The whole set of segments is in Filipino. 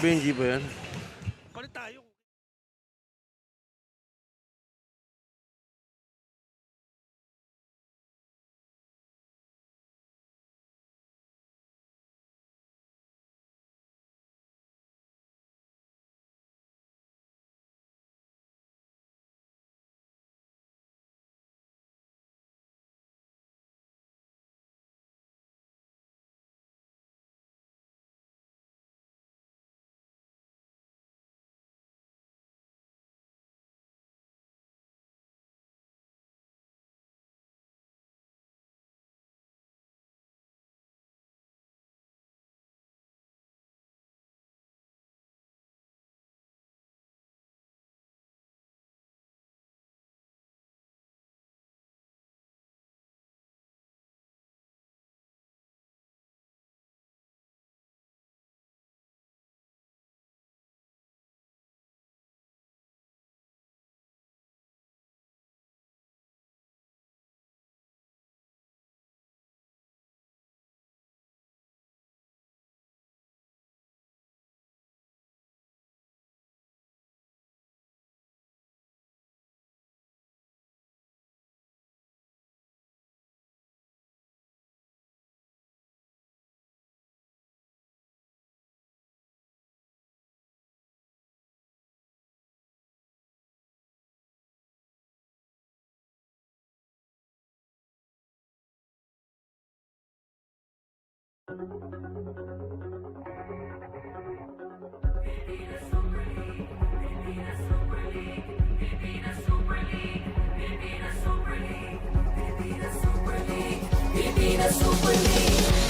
Benji ba yan? Palit tayo.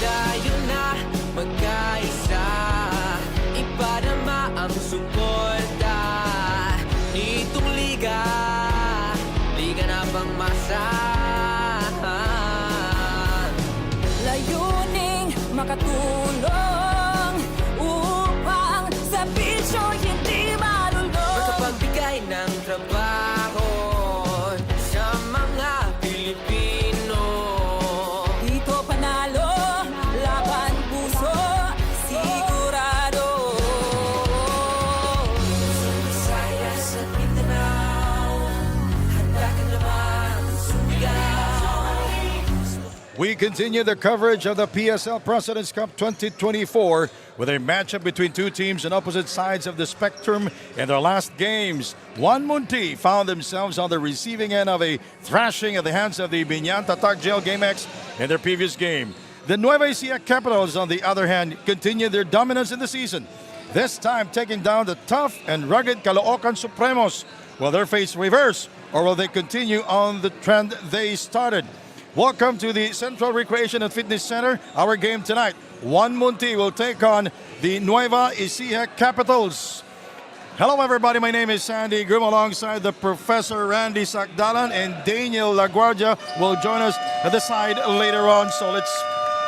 Tayo na magkaisa, iparama ang suporta nitong liga, liga na pangmasa. Layuning makatulong upang sa bisyo hindi malulong. Makapagbigay ng trabaho sa mga Pilipino. Dito panalo, laban puso, sigurado. Sa Visayas at Mindanao, handa ka naman sumigaw. We continue the coverage of the PSL President's Cup 2024 with a matchup between two teams on opposite sides of the spectrum in their last games. 1Munti found themselves on the receiving end of a thrashing at the hands of the Binyan Tatak Jail Game X in their previous game. The Nueva Ecija Capitals, on the other hand, continued their dominance in the season, this time taking down the tough and rugged Caloocan Supremos. Will their fate reverse, or will they continue on the trend they started? Welcome to the Central Recreation and Fitness Center. Our game tonight, 1Munti will take on the Nueva Ecija Capitals. Hello everybody, my name is Sandy Groom alongside the Professor Randy Sakdalan, and Daniel LaGuardia will join us at the side later on. So let's...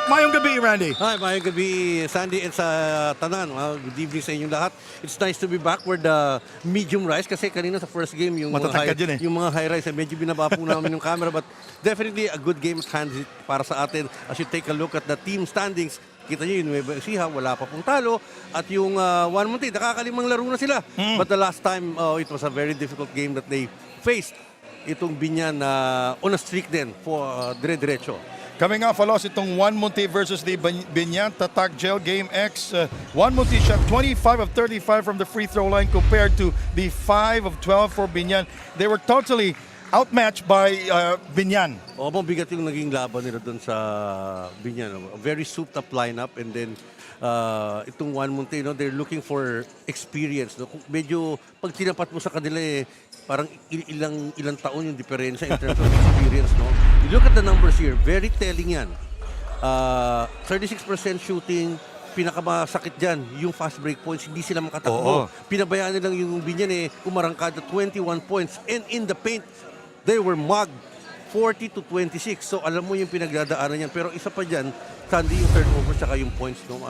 Mayong gabi, Randy. Hi, mayong gabi, Sandy, and sa tanan. Good evening sa inyong lahat. It's nice to be back with the medium rice kasi kanina sa first game yung Matatangkad yun eh. yung mga high rice medyo binaba po namin yung camera, but definitely a good game at hand para sa atin. As you take a look at the team standings, kita nyo yung Nueva Ecija, wala pa pong talo. At yung 1Munti, nakakalimang laro na sila. But the last time, it was a very difficult game that they faced. Itong Binyan on a streak din for dire-diretso. Coming off a loss itong 1Munti versus the Binyan Tatak Jail Game X. 1Munti shot 25 of 35 from the free throw line compared to the 5 of 12 for Binyan. They were totally outmatched by Binyan. Mabigat yung naging laban nila doon sa Binyan. A very souped up lineup, and then itong 1Munti, they're looking for experience. Medyo pag tinapat mo sa kanila parang ilang taon yung diferensya in terms of experience. You look at the numbers here, very telling yan. 36% shooting, pinakamasakit dyan, yung fast break points, hindi sila makatakbo. Pinabayaan nilang yung Binyan umarangkada 21 points, and in the paint, they were mugged 40 to 26. So alam mo yung pinagdadaanan yan. Pero isa pa dyan, Sandy yung turnover tsaka yung points, no?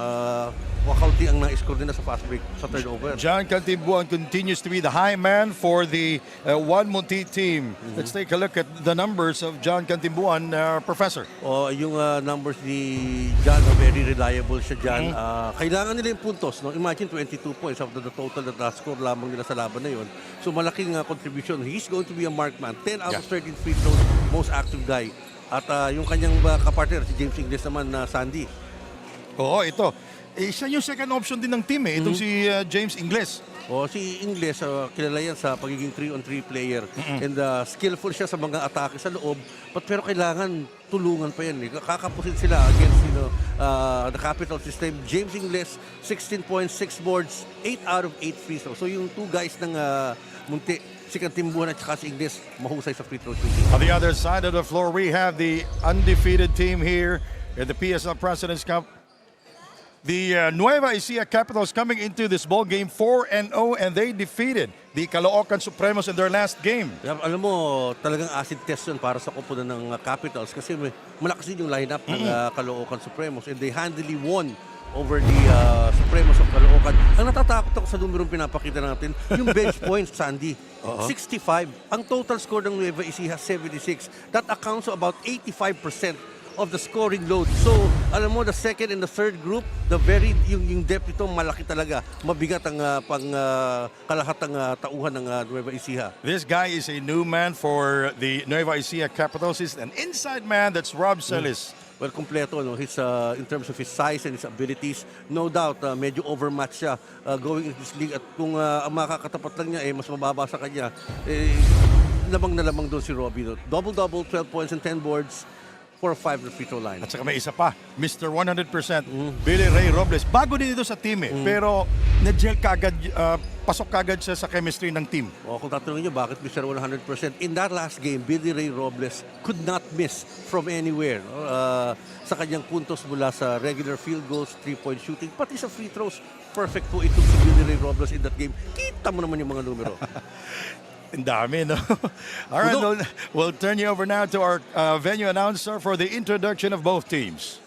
Wakaunti ang na-score din na sa fast break sa turnover. John Cantimbuan continues to be the high man for the 1Munti team. Let's take a look at the numbers of John Cantimbuan, Professor. Yung numbers ni John, very reliable siya dyan. Kailangan nila yung puntos, no? Imagine 22 points after the total na score lamang nila sa laban na yun. So malaking contribution. He's going to be a markman. 10 out of 13 free throws, most active guy. At yung kanyang kapartner, si James Ingles naman na Sandy. Oo, ito. Siya yung second option din ng team itong si James Ingles. Si Ingles, kilala yan sa pagiging 3-on-3 player. And skillful siya sa mga atake sa loob. Pero kailangan tulungan pa yan. Kakapusin sila against the capital system. James Ingles, 16 points, 6 boards, 8 out of 8 free throws. So yung two guys ng Munti, si Cantimbuan at saka si Ingles, mahusay sa free throw shooting. On the other side of the floor, we have the undefeated team here at the PSL President's Cup. The Nueva Ecija Capitals coming into this ball game 4-0 and they defeated the Caloocan Supremos in their last game. Alam mo, talagang acid test yun para sa koponan ng Capitals kasi malakas din yung lineup ng Caloocan Supremos and they handily won over the Supremos of Caloocan. Ang natatakot ako sa numerong pinapakita natin, yung bench points, Sandy. 65. Ang total score ng Nueva Ecija, 76. That accounts to about 85% of the scoring load. So, alam mo, the second and the third group, yung depth ito, malaki talaga. Mabigat ang kalahatang tauhan ng Nueva Ecija. This guy is a new man for the Nueva Ecija Capitals. He's an inside man. That's Rob Celis. Well, kompleto, no? In terms of his size and his abilities, no doubt, medyo overmatched siya going into this league. At kung ang makakatapat lang niya, mas mababa sa kanya, lamang na lamang doon si Robbie. No? Double-double, 12 points and 10 boards, 4-5 na free throw line. At saka may isa pa, Mr. 100%, Billy Ray Robles. Bago din ito sa team pero na-gel kagad, pasok kagad siya sa chemistry ng team. Kung tatanungin niyo, bakit Mr. 100%? In that last game, Billy Ray Robles could not miss from anywhere. Sa kanyang puntos mula sa regular field goals, 3-point shooting, pati sa free throws. Perfect po ito si Billy Ray Robles in that game. Kita mo naman yung mga numero. Ang dami, no? All right, we'll turn you over now to our venue announcer for the introduction of both teams.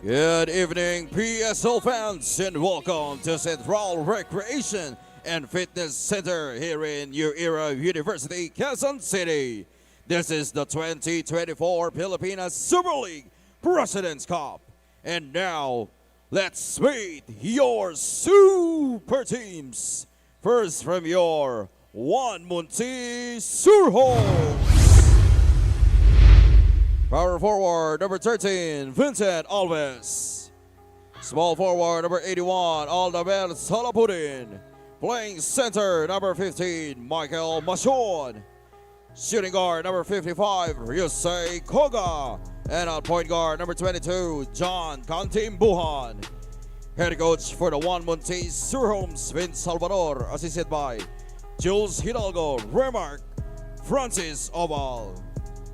Good evening, PSL fans, and welcome to Central Recreation and Fitness Center here in New Era University, Quezon City. This is the 2024 Pilipinas Super League President's Cup. And now, let's meet your super teams. First from your 1Munti Surholms. Power forward, number 13, Vincent Alves. Small forward, number 81, Aldabel Salapudin. Playing center, number 15, Michael Machon. Shooting guard, number 55, Yusei Koga. And on point guard, number 22, John Cantimbuan. Head coach for the 1Munti Surholms, Vince Salvador, assisted by Jules Hidalgo, Remark, Francis Oval.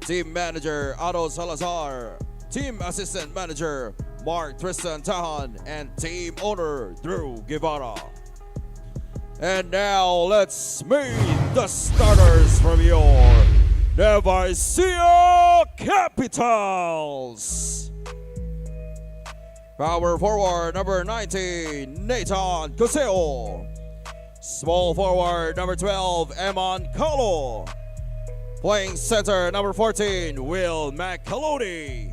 Team manager, Ado Salazar. Team assistant manager, Mark Tristan Tahan. And team owner, Drew Guevara. And now, let's meet the starters from your Nueva Ecija Capitals. Power forward, number 19, Nathan Coseo. Small forward, number 12, Eman Calo. Playing center, number 14, Will McCalody.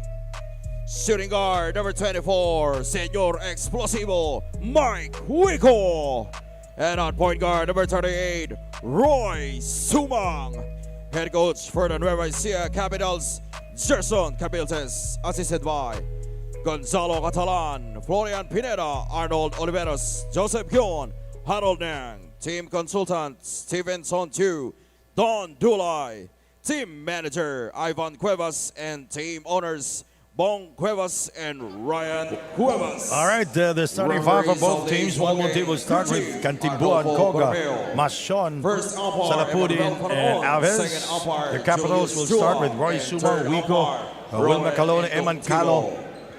Shooting guard, number 24, Senor Explosivo, Mike Wico. And on point guard, number 38, Roy Sumang. Head coach for the Nueva Ecija Capitals, Gerson Cabiltes, assisted by Gonzalo Catalan, Florian Pineda, Arnold Oliveros, Joseph Kion, Harold Nang. Team consultant, Steven Sontu, Don Dulay. Team manager, Ivan Cuevas, and team owners, Bong Cuevas and Ryan Cuevas. All right, the starting five for both teams. 1Munti will start with Cantimbuan, Koga, Machon, Salapudin, and Alves. The Capitals will start with Roy Sumo, Wico, Will McCalone, Eman Calo,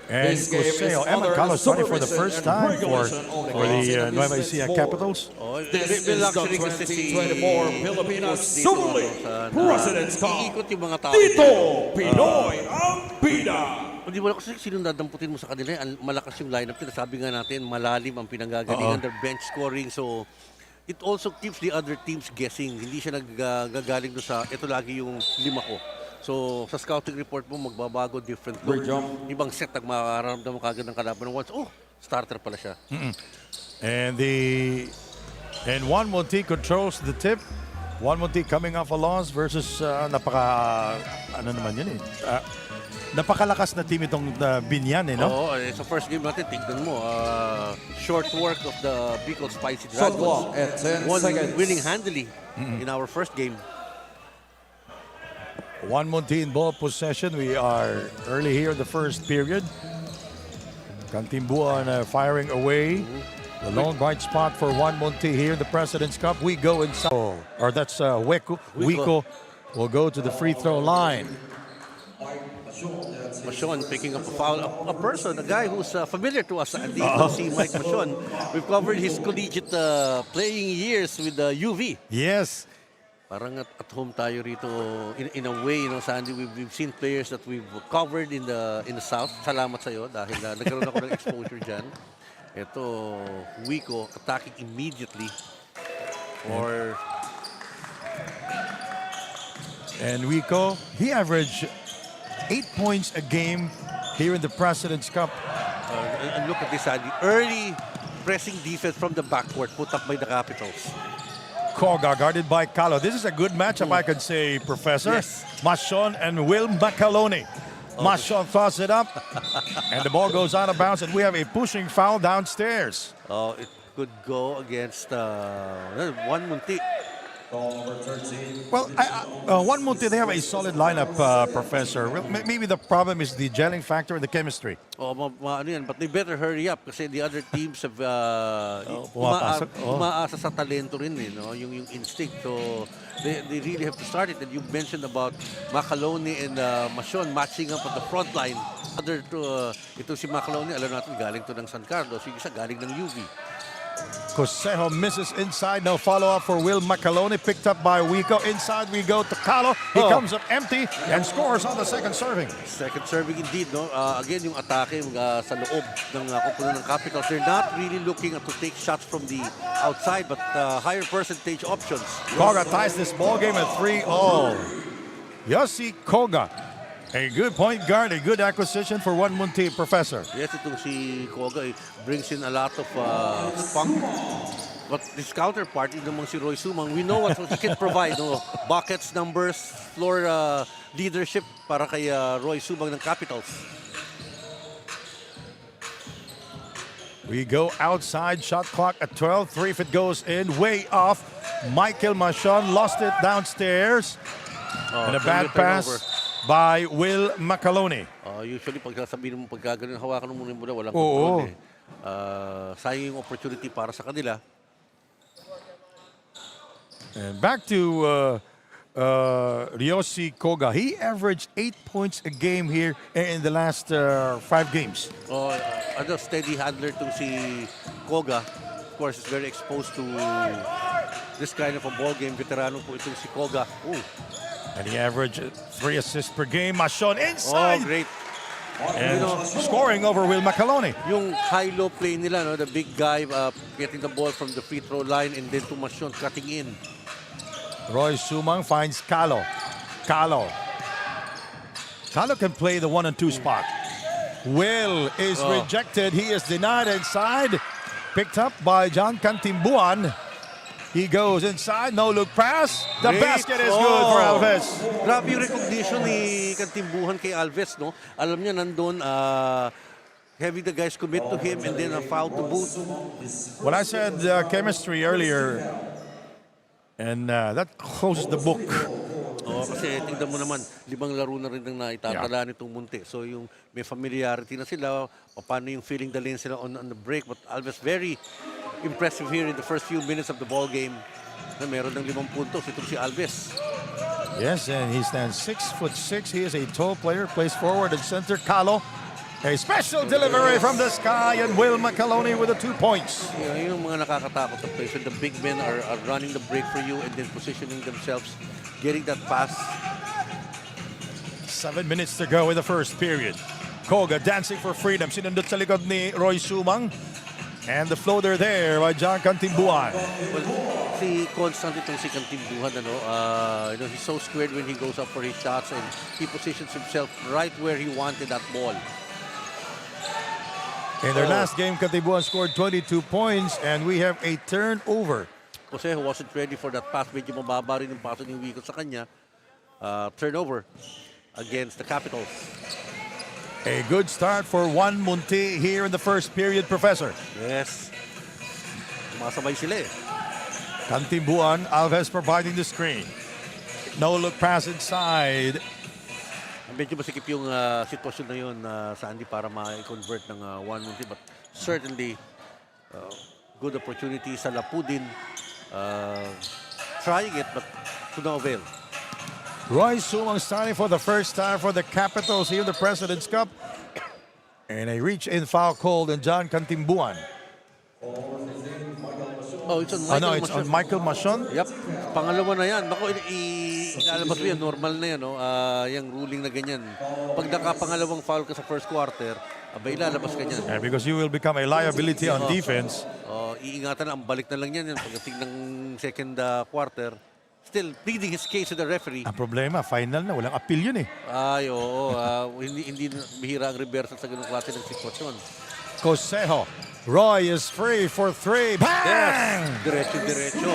And This game is Joseo under Calo starting for the supervision first and time for regulation only. the Nueva Ecija Capitals. Oh, This may is the luxury kasi si 2024 Pilipinas coach dito, Super League sa- President's Cup. iikot yung mga tao. Dito, Pinoy ang bida. Hindi mo kasi sinong dadamputin mo sa kanila. Malakas yung lineup nila. Sabi nga natin, malalim ang pinanggagalingan. Their bench scoring. So, it also keeps the other teams guessing. Hindi siya naggagaling doon sa, ito lagi yung 5 ko. So, sa scouting report mo, magbabago, different look. Ibang set, makaramdam mo kagad ng kalaban. Once, starter pala siya. And 1Munti controls the tip. 1Munti coming off a loss versus ano naman yun eh. Napakalakas na team itong Binyan eh, no? Oo, sa first game natin, tignan mo. Short work of the Bicol Spicy Shot clock Dragons. at 10 One seconds. winning handily in our first game. 1Munti in ball possession. We are early here in the first period. Cantimbuan firing away. The lone bright spot for 1Munti here in the President's Cup. We go inside. Or that's Weko. Wiko will go to the free throw line. Machon picking up a foul. A person, a guy who's familiar to us. Dito si Mike Machon. We've covered his collegiate playing years with UV. Yes. Parang at home tayo rito in a way, Sandy, we've seen players that we've covered in the South. Salamat sa iyo dahil nagkaroon ako ng exposure diyan. Ito, Wico attacking immediately. And Wiko, he averaged 8 points a game here in the President's Cup. And look at this, Sandy. Early pressing defense from the backcourt put up by the Capitals. Koga guarded by Calo. This is a good matchup, I could say, Professor. Yes. Machon and Will Macaloni. Machon throws it up, and the ball goes out of bounds, and we have a pushing foul downstairs. Oh, it could go against 1Munti. Well, 1Munti, they have a solid lineup, Professor. Well, maybe the problem is the gelling factor and the chemistry. Ano yan, but they better hurry up kasi the other teams have pumapasok. umaasa sa talento rin yung instinct. So they really have to start it. And you mentioned about Macaloni and Machon matching up at the front line. Ito si Macaloni, alam natin galing to ng San Carlos, yung isa galing ng UV. Cosejo misses inside. No follow-up for Will Macaloni. Picked up by Wiko. Inside we go to Calo. He comes up empty and scores on the second serving. Second serving indeed, again, yung atake sa loob ng kupunan ng Capitals. They're not really looking to take shots from the outside, but higher percentage options. Koga ties this ball game at 3-all. Yossi Koga, a good point guard, a good acquisition for 1Munti, Professor. Yes, itong si Koga brings in a lot of spunk. But his counterpart, yung namang si Roy Sumang, we know what he can provide. Buckets, numbers, floor leadership para kay Roy Sumang ng Capitals. We go outside, shot clock at 12. 3 if it goes in, way off. Michael Machon lost it downstairs. And a bad pass by Will Macaloni. Usually, pag sasabihin mo pagka ganun, hawakan mo muna yung bola, walang Oo. control sayang yung opportunity para sa kanila. And back to Ryosi Koga. He averaged 8 points a game here in the last 5 games. Steady handler to si Koga. Of course, is very exposed to this kind of a ball game. Veterano po itong si Koga. And he averaged 3 assists per game. Machon inside. Great. And scoring over Will Macaloni. Yung high-low play nila, the big guy getting the ball from the free throw line and then to Machon cutting in. Roy Sumang finds Calo. Calo can play the 1 and 2 spot. Will is rejected. He is denied inside. Picked up by John Cantimbuan. He goes inside, no look pass. The Great. basket is good for Alves. Grabe yung recognition ni Cantimbuhan kay Alves, Alam niya nandun, having the guys commit to him and then a foul to boot. When I said chemistry earlier, and that closes the book. Kasi tingnan mo naman, 5 laro na rin ang naitatala nitong Munti. So yung may familiarity na sila, paano yung feeling the lane sila on the break. But Alves very impressive here in the first few minutes of the ball game na meron ng 5 puntos. Itong si Alves. Yes, and he stands 6'6". He is a tall player, plays forward and center. Calo A special delivery from the sky, and Will McAloney with the 2 points. Yun yung mga nakakatakot na plays. When the big men are running the break for you and then positioning themselves, getting that pass. 7 minutes to go in the first period. Koga dancing for freedom. Sinundot sa likod ni Roy Sumang. And the floater there by John Cantimbuan. Well, si constant itong si Cantimbuhan, he's so squared when he goes up for his shots and he positions himself right where he wanted that ball. In their last game, Cantimbuan scored 22 points and we have a turnover. Jose who wasn't ready for that pass, medyo mababa rin yung paso ni Wico sa kanya. Turnover against the Capitals. A good start for 1Munti here in the first period, Professor. Yes. Sumasabay sila eh. Cantimbuan, Alves providing the screen. No look pass inside. Medyo masikip yung sitwasyon na yun, Sandy, para ma-convert ng 1-1, but certainly good opportunity sa Lapudin. Trying it, but to no avail. Roy Sumang starting for the first time for the Capitals here in the President's Cup. And a reach-in foul called on John Cantimbuan. Oh, it's on Michael It's on Michael Machon. Yep, pangalawa na yan. Bako, ilalabas mo yan, normal na yan, yung ruling na ganyan. Pag nakapangalawang foul ka sa first quarter, abay, ilalabas ka niyan. And because you will become a liability on defense. Iingatan na, ang balik na lang yan. Pagdating ng second quarter, still pleading his case to the referee. Ang problema, final na, walang appeal yun eh. Ay, oo. Hindi bihira ang reversal sa ganung klase ng sitwasyon. Cosejo. Roy is free for 3. Bang! Yes! Diretso.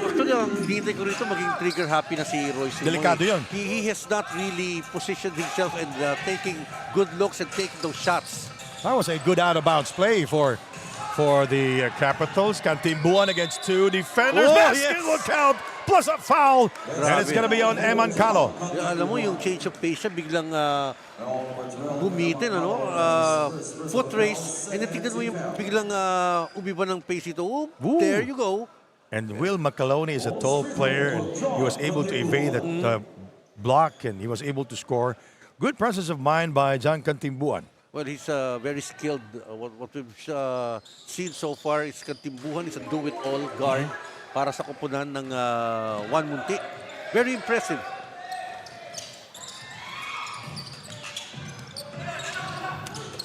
Actually, ang hintay ko rito, maging trigger happy na si Roy Sumang. Delikado yun. He has not really positioned himself and taking good looks and taking those shots. That was a good out-of-bounds play for the Capitals. Cantimbuan against 2 defenders. Oh, Basket yes. will count. Plus a foul. And it's going to be on Eman Calo. Alam mo, yung change of pace siya, biglang bumitin, foot race. And tignan mo yung biglang umiba ng pace ito. Oh, there you go. And Will McAloney is a tall player, and he was able to evade that block, and he was able to score. Good presence of mind by John Cantimbuan. Well, he's very skilled. What we've seen so far is Cantimbuhan is a do-it-all guard para sa koponan ng 1-Munti. Very impressive.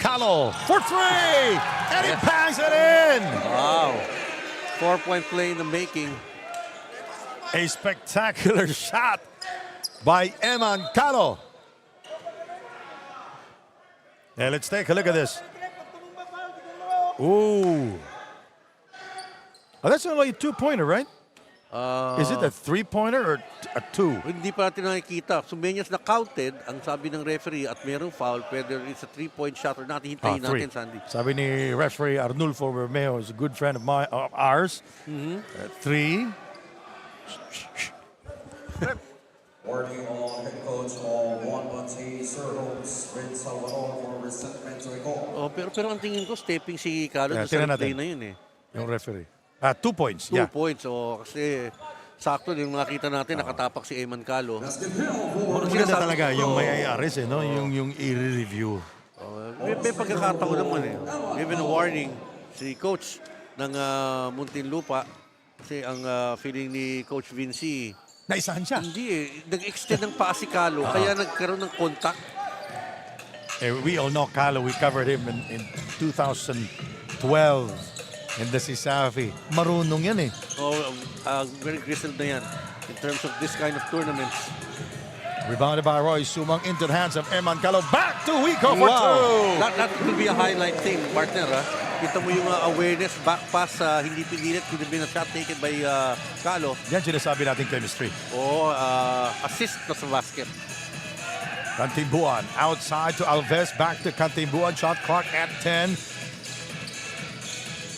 Calo for 3! And he bangs it in! Wow. 4-point play in the making. A spectacular shot by Eman Calo. And let's take a look at this. Ooh. Oh, that's only a 2-pointer, right? Is it a 3-pointer or a 2? Hindi pa natin nakikita. Sumenyas na counted, ang sabi ng referee, at merong foul, whether it's a 3-point shot or not. Hintayin natin, Sandy. Sabi ni referee Arnulfo Bermejo, is a good friend of ours. 3. Working on head coach of 1Munti, Sir Holmes, Red Salvador for resentment to recall. Pero ang tingin ko, stepping si Calo Yeah, sa tingnan play natin. na yun eh. Yung referee. 2 points. 2 Yeah. points. Kasi sakto yung nakita natin, nakatapak si Eman Calo. Maganda talaga yung may ARS, no? Yung i-review. May pagkakataon naman eh. Given a warning si coach ng Muntinlupa kasi ang feeling ni Coach Vinci, Naisahan siya. hindi eh. Nag-extend ng paa si Calo, kaya nagkaroon ng contact. We all know Calo. We covered him in 2012 in the Sisafi. Marunong yan eh. Very grizzled na yan in terms of this kind of tournaments. Rebounded by Roy Sumang into the hands of Eman Calo. Back to Wico for 2. That could be a highlight thing, partner. Kita mo yung awareness, back pass, hindi pinilit, could have been a shot taken by Calo. Yan sinasabi natin chemistry. O assist na sa basket. Cantimbuan outside to Alves. Back to Cantimbuan. Shot clock at 10.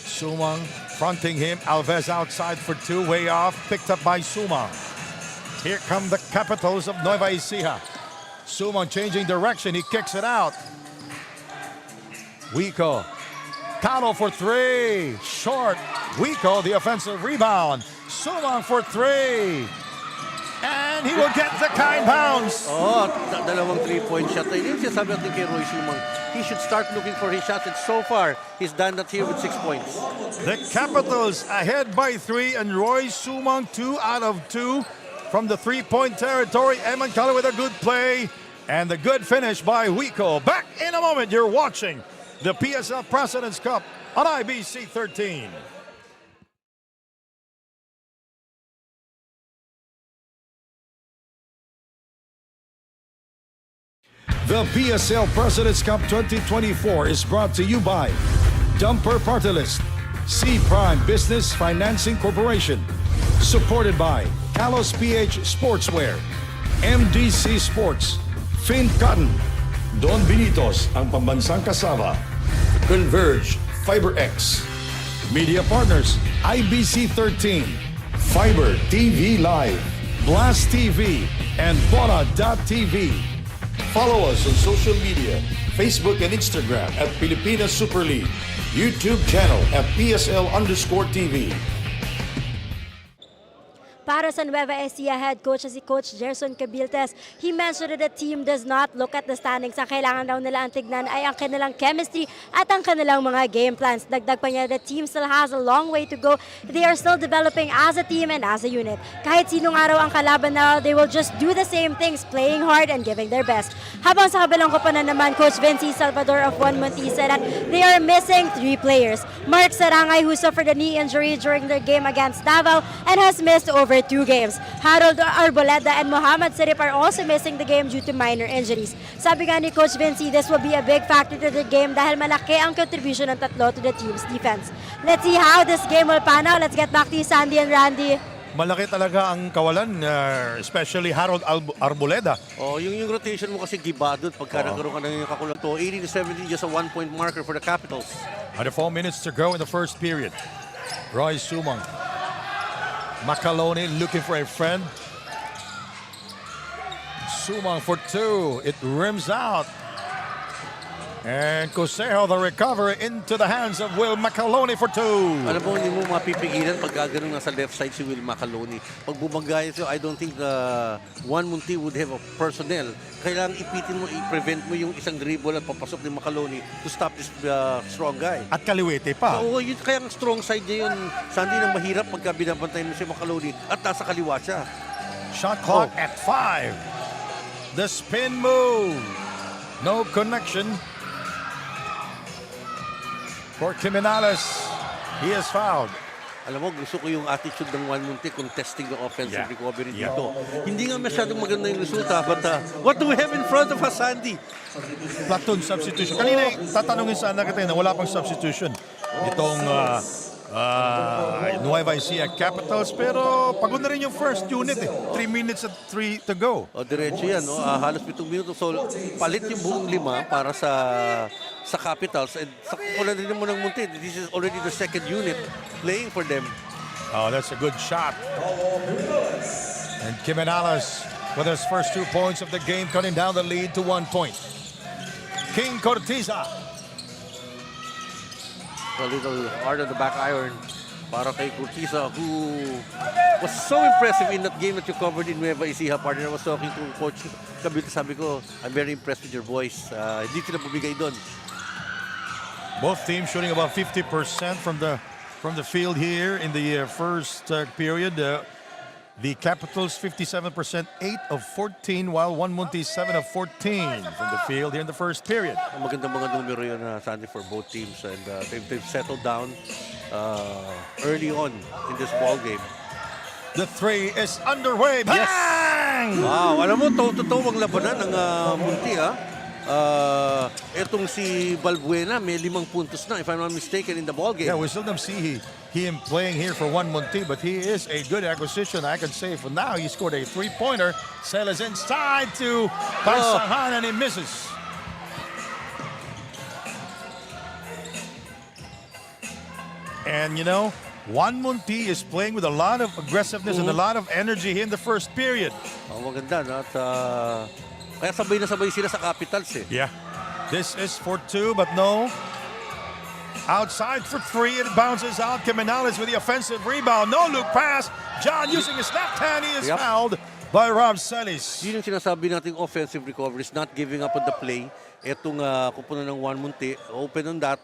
Sumang fronting him. Alves outside for 2. Way off. Picked up by Sumang. Here come the Capitals of Nueva Ecija. Sumang changing direction. He kicks it out. Wico. Calo for 3. Short. Wico, the offensive rebound. Sumang for 3. And And he will get the kind bounce. Oh, dalawang 3-point shot. Yun yung sinasabi natin kay Roy Sumang. He should start looking for his shots. And so far, he's done that here with 6 points. The Capitals ahead by 3, and Roy Sumang 2 out of 2 from the 3-point territory. Eman Kalo with a good play and the good finish by Wico. Back in a moment. You're watching the PSL President's Cup on IBC 13. The PSL President's Cup 2024 is brought to you by Dumper Party List, C Prime Business Financing Corporation, supported by Kalos PH Sportswear, MDC Sports, Fin Cotton, Don Benitos, ang pambansang kasama, Converge, FiberX, Media Partners, IBC 13, Fiber TV Live, Blast TV, and Bora.tv. Follow us on social media, Facebook and Instagram at Pilipinas Super League, YouTube channel at PSL_TV. Para sa Nueva Ecija head coach si Coach Gerson Cabiltes, he mentioned that the team does not look at the standings. Ang kailangan daw nila ang tignan ay ang kanilang chemistry at ang kanilang mga game plans. Dagdag pa niya, the team still has a long way to go. They are still developing as a team and as a unit. Kahit sinong araw ang kalaban na, they will just do the same things, playing hard and giving their best. Habang sa kabilang koponan naman, Coach Vinci Salvador of 1Munti said that they are missing 3 players. Mark Sarangay, who suffered a knee injury during their game against Davao and has missed over 2 games. Harold Arboleda and Muhammad Sirip are also missing the game due to minor injuries. Sabi nga ni Coach Vinci, this will be a big factor to the game dahil malaki ang contribution ng tatlo to the team's defense. Let's see how this game will pan out. Let's get back to you, Sandy and Randy. Malaki talaga ang kawalan, especially Harold Arboleda. Oh, yung rotation mo kasi gibado pagka nagkaroon ka ng kakulang to. 80-70, just a 1-point marker for the Capitals. Under 4 minutes to go in the first period. Roy Sumang. Macaloni looking for a friend. Sumang for 2. It rims out. And Cosejo, the recovery into the hands of Will Macaloni for 2. Alam mo, hindi mo mapipigilan pag gano'n nasa left side si Will Macaloni. Pag bumagay siya, I don't think the 1Munti would have a personnel. Kailangan ipitin mo, i-prevent mo yung isang dribble at papasok ni Macaloni to stop this strong guy. At kaliwete pa. Oo, yun, kaya ang strong side niya yun. Sandy nang mahirap pagka binabantay mo si Macaloni at nasa kaliwa siya. Shot clock at 5. The spin move. No connection. For Criminales, he is fouled. Alam mo, gusto ko yung attitude ng 1Munti contesting the offensive recovery Yeah. dito. Hindi nga masyadong maganda yung resulta, but what do we have in front of us, Sandy? Platoon substitution. Kanina tatanungin sana kita na wala pang substitution itong Nueva Ecija Capitals, pero pagod na rin yung first unit 3 minutes at 3 to go. O, diretso yan, no? Halos 7 minuto. So, palit yung buong 5 para sa Capitals. And sa kukulan din mo ng Munti, this is already the second unit playing for them. Oh, that's a good shot. And Criminales with his first 2 points of the game, cutting down the lead to 1 point. King Cortiza. A little hard on the back iron para kay Curtiza, who was so impressive in that game that you covered in Nueva Ecija, partner. I was talking to Coach Cabildo, sabi ko, I'm very impressed with your boys. Hindi sila bumigay doon. Both teams shooting about 50% from the field here in the first period. The Capitals 57%, 8 of 14, while 1Munti 7 of 14 from the field here in the first period. Ang magandang mga numero yun, Sandy, for both teams. And they've settled down early on in this ball game. The 3 is underway. Bang! Wow, alam mo, totoo ang labanan ng Munti, etong si Balbuena, may 5 puntos na, if I'm not mistaken, in the ball game. Yeah, we seldom see him playing here for 1Munti, but he is a good acquisition, I can say. For now, he scored a 3-pointer. Sailors inside to Pagsangan, and he misses. And you know, 1Munti is playing with a lot of aggressiveness and a lot of energy here in the first period. Oh, maganda, no? At kaya sabay na sabay sila sa Capitals, eh. Yeah. This is for 2, but no. Outside for 3, it bounces out. Criminales with the offensive rebound. No look pass. John using his left hand, he is fouled. by Rob Celis. Yun yung sinasabi nating offensive recoveries, not giving up on the play. Etong kupunan ng 1Munti, open on that,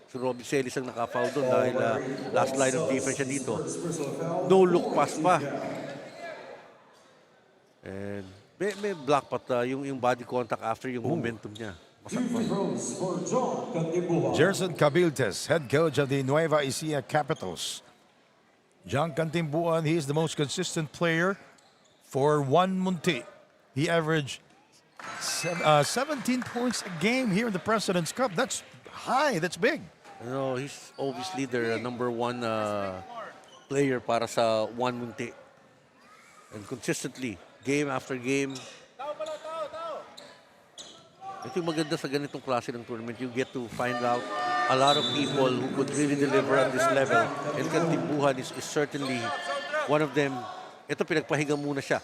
si Robbie Celis ang naka-foul doon dahil last line of defense siya dito. No look pass pa. And may block pa yung body contact after yung momentum niya. Masak pa. Gerson Cabiltes, head coach of the Nueva Ecija Capitals. John Cantimbuan, he is the most consistent player for 1Munti. He averaged 17 points a game here in the President's Cup. That's high, that's big. You know, he's obviously their number one player para sa 1Munti. And consistently, game after game. Ito yung maganda sa ganitong klase ng tournament. You get to find out a lot of people who could really deliver at this level. And Cantimbuhan is certainly one of them. Ito pinagpahinga muna siya.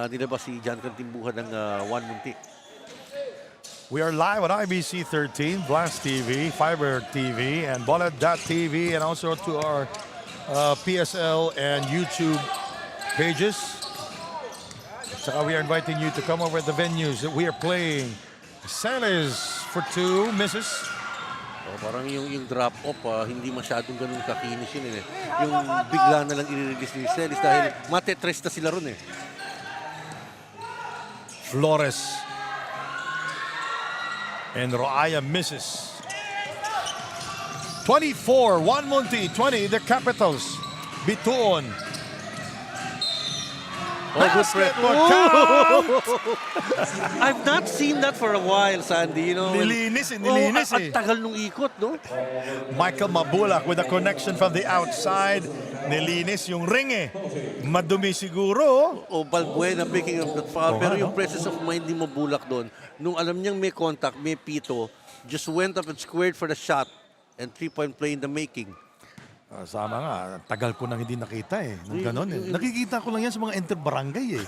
Nilabas si John Cantimbuhan ng 1Munti. We are live on IBC 13, Blast TV, Fiber TV, and Bullet.tv, and also to our PSL and YouTube pages. So we are inviting you to come over at the venues that we are playing. Celis for 2, misses. Parang yung drop-off, hindi masyadong ganun kakinis yun. Yung bigla na lang i-release ni Celis dahil matetres na sila ron eh. Flores. And Roaya misses. 24, 1Munti, 20, the Capitals. Bituon. Good Basket press. will count. I've not seen that for a while, Sandy. You know, Nilinis eh. Ang tagal nung ikot, no? Michael Mabulak with a connection from the outside. Nilinis yung ring eh. Madumi siguro. O Balbuena picking up that foul. Pero yung presence of mind ni Mabulak doon, nung alam niyang may contact, may pito, just went up and squared for the shot and 3-point play in the making. Sama nga, tagal ko nang hindi nakita eh. Nung ganon eh. Nakikita ko lang yan sa mga inter-barangay eh.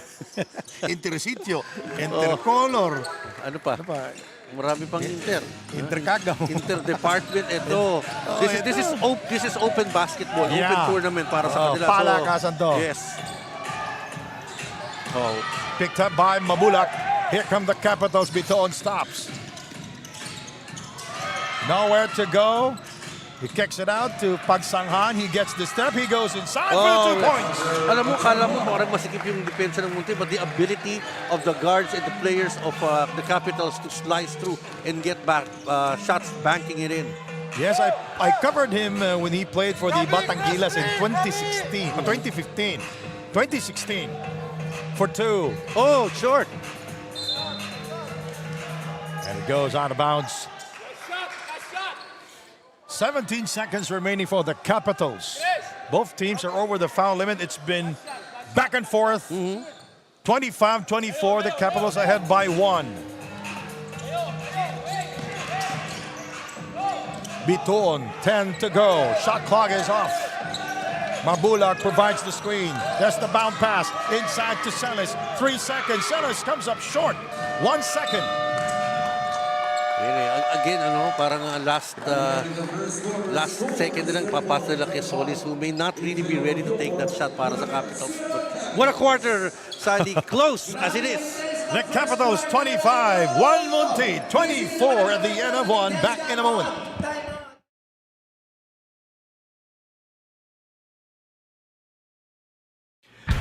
Inter-sitio, inter-color. Ano pa? Marami pang inter. Inter-kagaw. Inter-department. Ito. This is open basketball. Yeah. Open tournament para sa kanila. Palakasan to. Yes. Picked up by Mabulak. Here come the Capitals. Bitoon stops. Nowhere to go. He kicks it out to Pagsanghan. He gets the step. He goes inside for the 2 points. Alam mo, kala mo parang masikip yung depensa ng Munti, but the ability of the guards and the players of the Capitals to slice through and get back shots, banking it in. Yes, I covered him when he played for the Batangilas in 2016, 2015, 2016 for 2. Oh, short. And it goes out of bounds. 17 seconds remaining for the Capitals. Both teams are over the foul limit. It's been back and forth. 25-24, the Capitals ahead by 1. Bitoon, 10 to go. Shot clock is off. Mabulak provides the screen. There's the bound pass inside to Celis. 3 seconds. Celis comes up short. 1 second. Again, parang last second na lang papasa nila kay Solis, who may not really be ready to take that shot para sa Capitals. What a quarter, Sandy. Close as it is. The Capitals 25, 1Munti 24 at the end of 1. Back in a moment.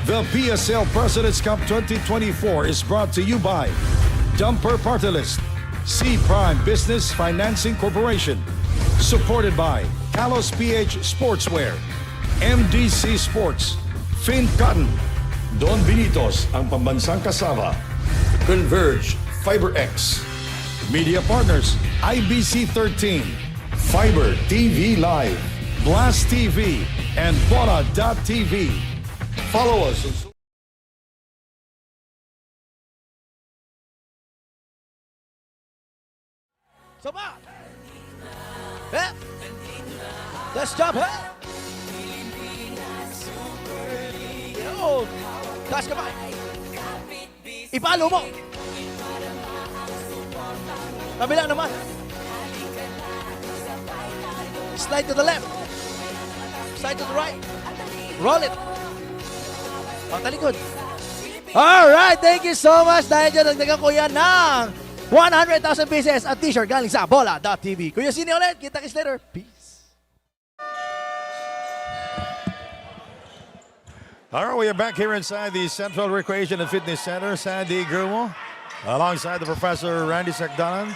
The PSL President's Cup 2024 is brought to you by Dumper Party List, C Prime Business Financing Corporation, supported by Kalos PH Sportswear, MDC Sports, Fin Cotton, Don Benitos, ang pambansang kasama, Converge, FiberX, Media Partners, IBC 13, Fiber TV Live, Blast TV, and Bona.tv. Follow us on Soba! Eh? Let's jump, eh? Yo! Taas kamay! Ipalo mo! Kabila naman! Slide to the left! Slide to the right! Roll it! Pagtalikod! Alright, thank you so much. Dahil dyan, nagdagan ko yan ng 100,000 pieces at t-shirt galing sa Bola.tv. Kuya Sini ulit, kita-kits later. Peace. All right, we are back here inside the Central Recreation and Fitness Center, Sandy Grumo, alongside the Professor Randy Sagdanan.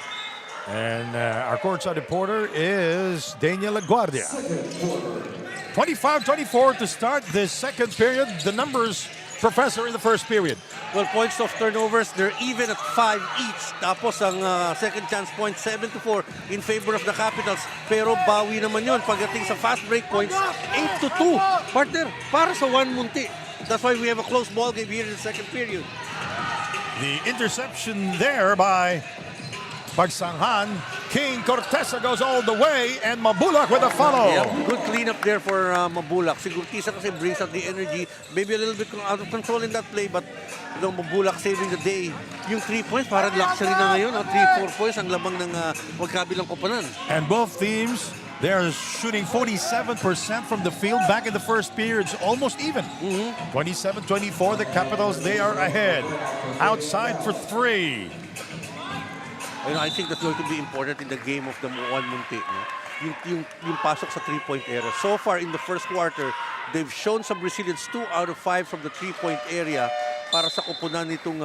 And our courtside reporter is Daniel LaGuardia. 25-24 to start the second period. The numbers, Professor, in the first period. Well, points of turnovers, they're even at 5 each. Tapos ang second chance point, 7-4 in favor of the Capitals. Pero bawi naman yun pagdating sa fast break points, 8-2. Partner, para sa 1Munti. That's why we have a close ball game here in the second period. The interception there by Pagsanghan. King Cortesa goes all the way, and Mabulak with a follow. Yep, good cleanup there for Mabulak. Si Gurtiza kasi brings out the energy. Maybe a little bit out of control in that play, but Mabulak saving the day. Yung 3 points, parang luxury na ngayon. 3-4 points ang lamang ng magkabilang koponan. And both teams, they're shooting 47% from the field back in the first period. It's almost even. 27-24, the Capitals, they are ahead. Outside for 3. And I think that's going to be important in the game of the 1Munti. No? Yung pasok sa 3-point area. So far in the first quarter, they've shown some resilience. 2 out of 5 from the 3-point area para sa kupunan nitong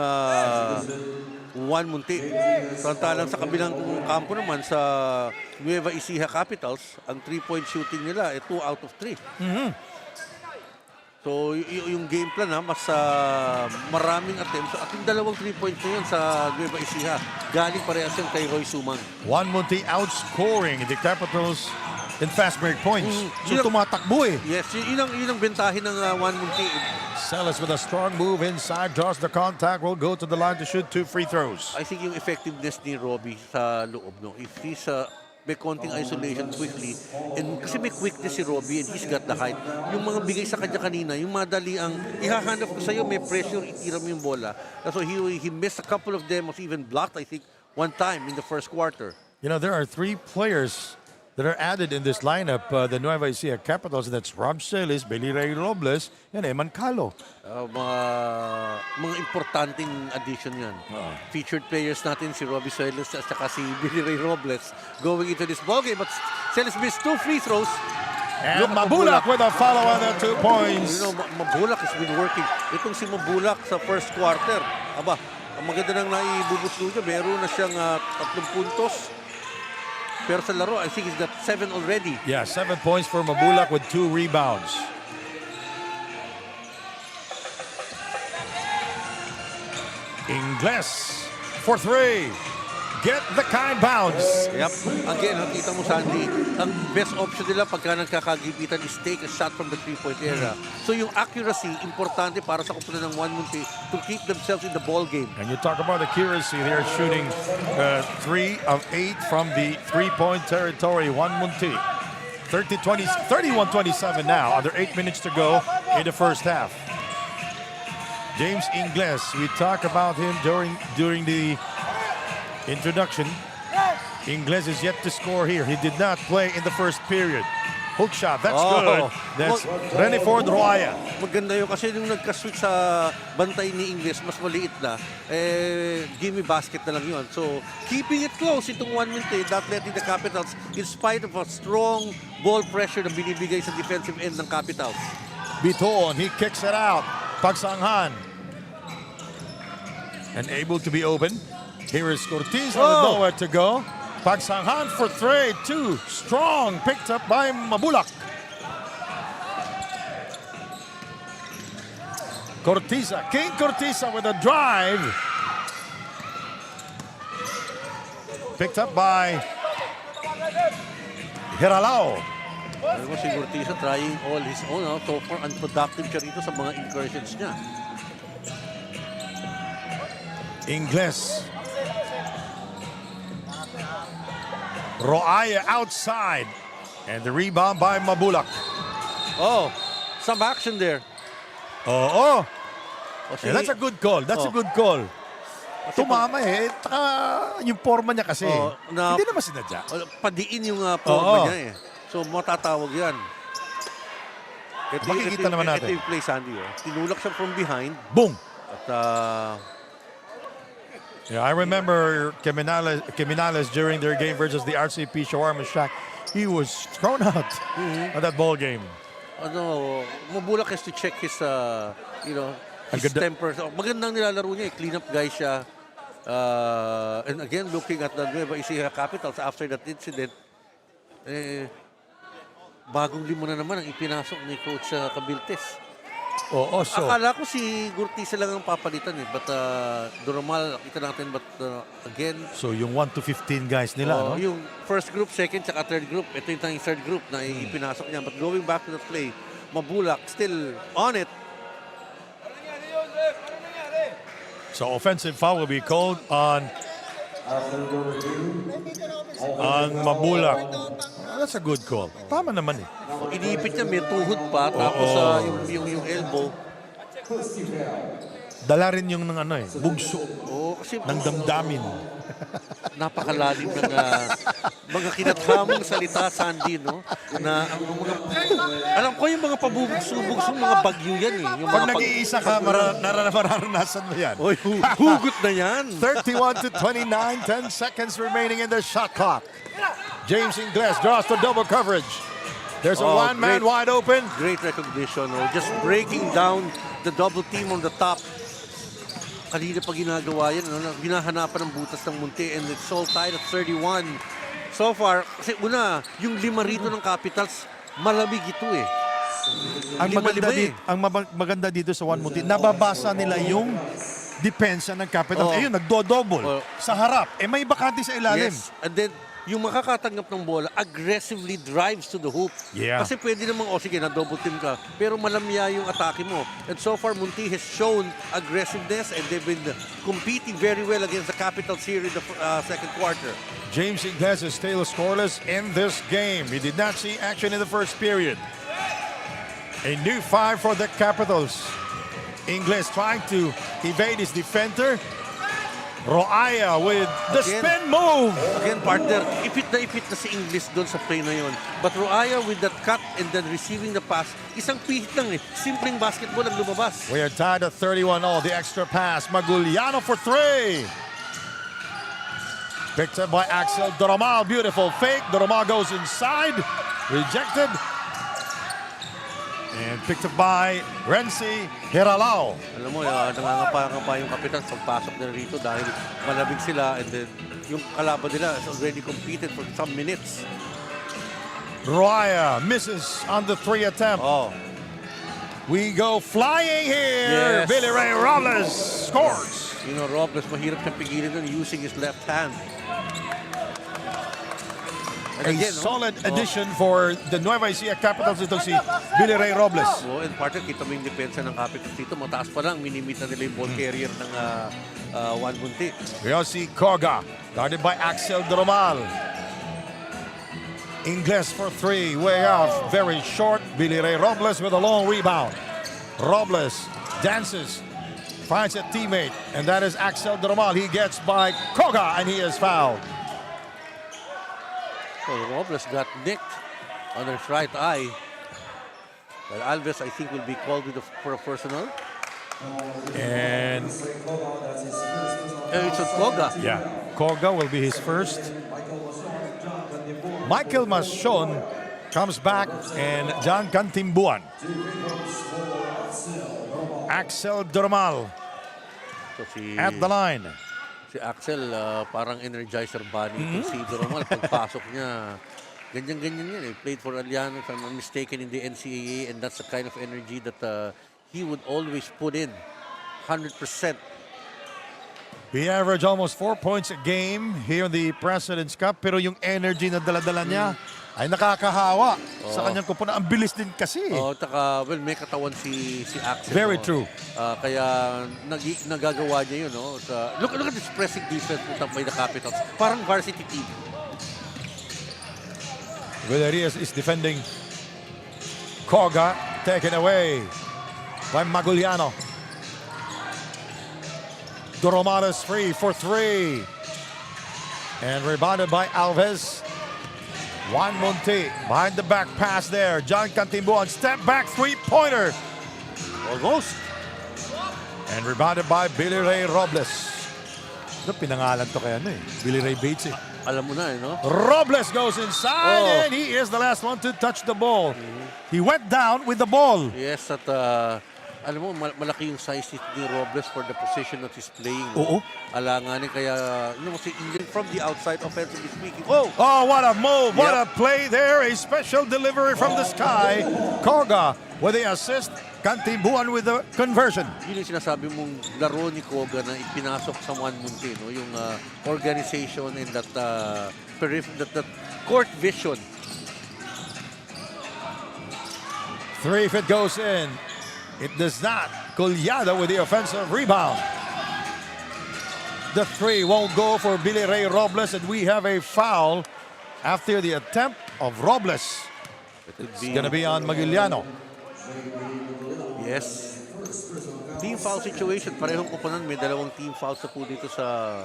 1Munti. Samantalang sa kabilang kampo naman sa Nueva Ecija Capitals, ang 3-point shooting nila ay 2 out of 3. So yung game plan mas maraming attempts. At yung dalawang 3-point na yun sa Nueva Ecija, galing parehas yun kay Roy Sumang. 1Munti outscoring the Capitals in fast break points. So tumatakbo eh. Yes, yun ang bentahin ng 1Munti. Celis with a strong move inside, draws the contact, will go to the line to shoot 2 free throws. I think yung effectiveness ni Robbie sa loob, no? If he's may konting isolation quickly, and kasi may quickness si Robbie and he's got the height. Yung mga bigay sa kanya kanina, yung madali ang ihahanap ko sa'yo, may pressure, itira mo yung bola. So he missed a couple of them, was even blocked, I think, one time in the first quarter. You know, there are 3 players that are added in this lineup, the Nueva Ecija Capitals, and that's Rob Celis, Billy Ray Robles, and Eman Calo. Mga importanteng addition yan. Featured players natin si Robbie Celis at saka si Billy Ray Robles going into this ballgame. But Celis missed 2 free throws. And Mabulak with a follow on the 2 points. You know, Mabulak has been working. Itong si Mabulak sa first quarter. Aba, ang maganda nang naibubuslo niya. Meron na siyang 3 puntos. Pero sa laro, I think he's got 7 already. Yeah, 7 points for Mabulak with 2 rebounds. Ingles for 3. Get the kind bounce. Yep. Again, nakita mo, Sandy, ang best option nila pagka nagkakagipitan is take a shot from the 3-point area. So yung accuracy, importante para sa kupunan ng 1Munti to keep themselves in the ball game. And you talk about accuracy, they're shooting 3 of 8 from the 3-point territory. 1Munti, 31-27 now. Under 8 minutes to go in the first half. James Ingles, we talk about him during the introduction. Ingles is yet to score here. He did not play in the first period. Hook shot, that's good. That's Rene Ford Roaya. Maganda yun kasi nung nagka-switch sa bantay ni Ingles, mas maliit na, gimme basket na lang yun. So, keeping it close itong 1Munti, not letting the Capitals, in spite of a strong ball pressure na binibigay sa defensive end ng Capitals. Biton, he kicks it out. Pagsanghan. And able to be open. Here is Cortez with nowhere to go. Pagsanghan for 3, 2 strong, picked up by Mabulak. Corteza, King Corteza with a drive. Picked up by Hiralao. Alam mo, si Gurtiza trying all his own. So far, unproductive siya rito sa mga incursions niya. Ingles. Roaya outside. And the rebound by Mabulak. Oh, some action there. Oh. O, Yeah, that's a good call. That's a good call. Tumama eh. Yung forma niya kasi. Hindi naman sinadya. Padiin yung forma niya eh. So matatawag yan. Makikita naman natin. Ito yung play, Sandy. Tinulak siya from behind. Boom! Yeah, I remember Keminales during their game versus the RCP Shawarma Shack. He was thrown out at that ball game. Mabulak has to check his, Ang his ganda- temper. So, magandang nilalaro niya, clean up guy siya. And again, looking at the Nueva Ecija Capitals after that incident, bagong limo na naman ang ipinasok ni Coach Cabiltes. Oh, so Akala ko si Gurtiza lang ang papalitan but Doromal, nakita natin, but again, yung 1 to 15 guys nila, no? yung first group, second, tsaka third group, ito yung tayong third group na ipinasok niya. But going back to the play, Mabulak still on it. So offensive foul will be called on Mabulak. That's a good call. Tama naman eh. Iniipit niya, may tuhod pa, tapos yung elbow. Dala rin yung bugso Kasi ng damdamin. napakalalim ng mga kinathamong salita, Sandy, no? Na ang alam ko yung mga pabubugso-bugso, mga bagyo yan eh. Yung Pag mga nag-iisa ka, mararanasan mo yan. Oy, hugot na yan. 31 to 29, 10 seconds remaining in the shot clock. James Ingles draws to double coverage. There's a one-man great. wide open. Great recognition. Just breaking down the double team on the top. Kanina pa ginagawa yan. Ginahanapan ng butas ng Munti, and it's all tied at 31. So far, kasi una, yung lima rito ng Capitals, malamig ito eh. Ang maganda dito sa 1Munti, nababasa nila yung depensa ng Capitals. Ayun, nagdo-double sa harap. May bakante sa ilalim. Yes, and then yung makakatanggap ng bola aggressively drives to the hoop. Yeah. Kasi pwede namang, sige, na-double team ka, pero malamya yung atake mo. And so far, Munti has shown aggressiveness, and they've been competing very well against the Capitals here in the second quarter. James Ingles is still scoreless in this game. He did not see action in the first period. A new 5 for the Capitals. Ingles trying to evade his defender. Roaya with the spin move. Again, partner, ipit na si Ingles doon sa play na yun. But Roaya with that cut and then receiving the pass, isang pihit lang eh. Simpleng basketball ang lumabas. We are tied at 31 all. The extra pass. Maguliano for 3. Picked up by Axel Doromal. Beautiful fake. Doromal goes inside. Rejected. And picked up by Renzi Hiralao. Alam mo, nangangapa yung Capitals pagpasok nila rito dahil malamig sila, and then yung kalaban nila has already competed for some minutes. Roaya misses on the 3 attempt. We go flying here. Yes. Billy Ray Robles scores. You know, Robles, mahirap siyang pigilin doon using his left hand. A solid addition for the Nueva Ecija Capitals itong si Billy Ray Robles. And partner, kita mo yung depensa ng Capitals dito. Mataas pa lang, minimit na nila yung ball carrier ng 1Munti. We also see Koga, guarded by Axel Doromal. Ingles for 3, way out, very short. Billy Ray Robles with a long rebound. Robles dances, finds a teammate, and that is Axel Doromal. He gets by Koga, and he is fouled. So Robles got nicked on his right eye. But Alves, I think, will be called for a personal. And it's a Koga. yeah, Koga will be his first. Michael Maschon comes back, and John Cantimbuan. Axel Doromal So at the line. si Axel, parang energizer bunny. Itong si Doromal, pagpasok niya, ganyan-ganyan yan. He played for Aliano, if I'm not mistaken, in the NCAA, and that's the kind of energy that he would always put in, 100%. He averaged almost 4 points a game here in the President's Cup, pero yung energy na dala-dala niya ay nakakahawa sa kanyang kupunan. Ang bilis din kasi. Taka, well, may katawan si Axel. Very true. Kaya nagagawa niya yun. No? Look at this pressing defense by the Capitals. Parang varsity team. Villarreal is defending. Koga taken away by Maguliano. Doromal is free for 3. And rebounded by Alves. 1Munti behind the back pass there. John Cantimbuan, step back 3-pointer. Almost. And rebounded by Billy Ray Robles. Ito, pinangalan to kaya Billy Ray Bates Alam mo na no? Robles goes inside and he is the last one to touch the ball. He went down with the ball. Yes, at alam mo, malaki yung size ni Robles for the position that he's playing. Oo. Alanganin, kaya, si England from the outside, offensively speaking. Oh! Oh, what a move. What a play there. A special delivery from the sky. Koga with the assist. Kantimbuan with the conversion. Yun yung sinasabi mong laro ni Koga na ipinasok sa 1Munti, no? Yung organization and that, that court vision. 3 if it goes in. It does not. Collado with the offensive rebound. The 3 won't go for Billy Ray Robles, and we have a foul after the attempt of Robles. It's going to be on Maguiliano. Yes. Team foul situation. Parehong koponan. May dalawang team fouls na po dito sa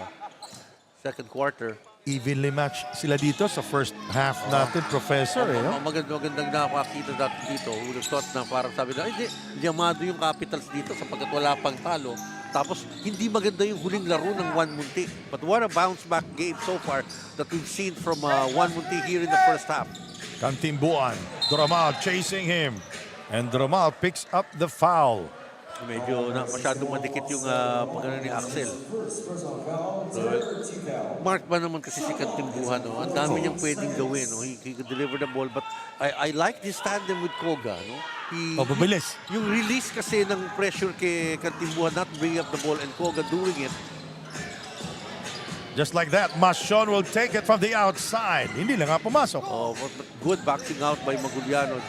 second quarter. Evenly matched sila dito sa first half natin, Professor. Magandang nakakita dito. Would have thought na parang sabi na, hindi, liyamado yung Capitals dito sapagkat wala pang talo. Tapos, hindi maganda yung huling laro ng 1Munti. But what a bounce back game so far that we've seen from 1Munti here in the first half. Kantimbuan. Dromal chasing him. And Dromal picks up the foul. Medyo masyadong madikit yung pagano ni Axel. So, mark ba naman kasi si Kantimbuhan, no? Ang dami niyang pwedeng gawin, no? He could deliver the ball, but I like this tandem with Koga, no? Mabilis. Yung release kasi ng pressure kay Kantimbuhan, not bringing up the ball, and Koga doing it. Just like that, Machon will take it from the outside. Hindi lang nga pumasok. Oh, but good boxing out by Maguiliano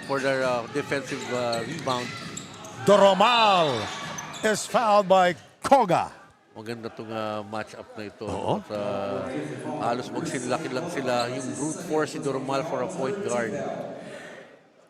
for their defensive rebound. Dromal is fouled by Koga. Maganda itong match-up na ito. At, halos magsinlaki lang sila. Yung brute force si Dromal for a point guard.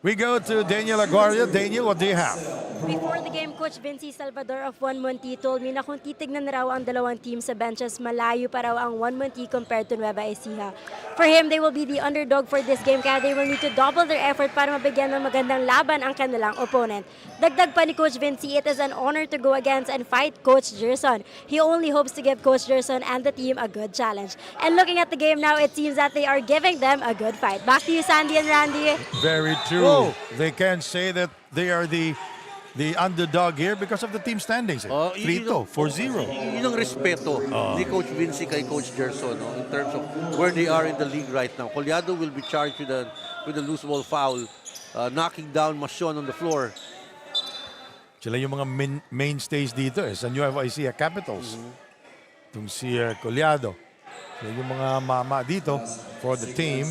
We go to Daniel Aguaria. Daniel, what do you have? Before the game, Coach Vinci Salvador of 1Munti told me na kung titignan na raw ang dalawang team sa benches, malayo pa raw ang 1Munti compared to Nueva Ecija. For him, they will be the underdog for this game kaya they will need to double their effort para mabigyan ng magandang laban ang kanilang opponent. Dagdag pa ni Coach Vinci, it is an honor to go against and fight Coach Gerson. He only hopes to give Coach Gerson and the team a good challenge. And looking at the game now, it seems that they are giving them a good fight. Back to you, Sandy and Randy. Very true. They can say that they are the underdog here because of the team standings. 3-2, 4-0. Yun ang respeto ni Coach Vinci kay Coach Gerson, no? In terms of where they are in the league right now. Collado will be charged with a loose ball foul, knocking down Machon on the floor. Sila yung mga mainstays dito sa Nueva Ecija Capitals. Itong si Collado. Sila yung mga mama dito for the team.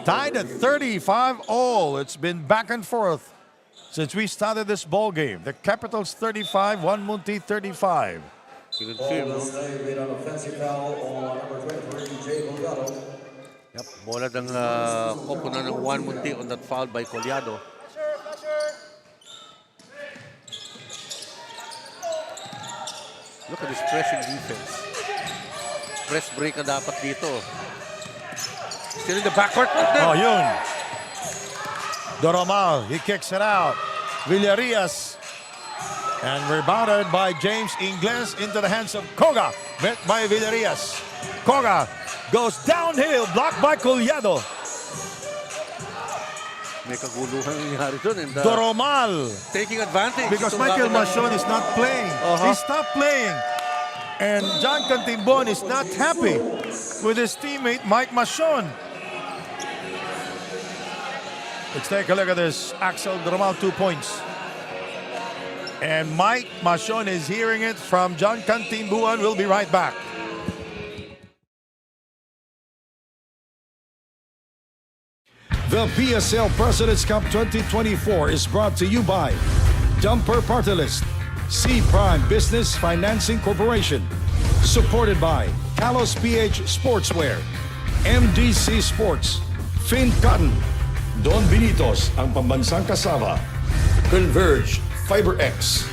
Tied at 35 all. It's been back and forth since we started this ball game. The Capitals 35, 1Munti 35. You can see, no? Yep, bola ng koponan ng 1Munti on that foul by Collado. Look at this pressing defense. Press break na dapat dito. Still in the backcourt. Oh, yun. Dromal, he kicks it out. Villarias. And rebounded by James Ingles into the hands of Koga. Met by Villarias. Koga goes downhill, blocked by Collado. May kaguluhan nangyari doon. And Dromal. taking advantage. Because Michael Machon is not playing. He stopped playing. And John Kantimbuan is not happy with his teammate Mike Machon. Let's take a look at this. Axel Dromal, 2 points. And Mike Machon is hearing it from John Kantimbuan. We'll be right back. The PSL President's Cup 2024 is brought to you by Jumper Party List, C Prime Business Financing Corporation, supported by Talos PH Sportswear, MDC Sports, Fin Cotton, Don Benitos, ang pambansang kasama, Converge, FiberX,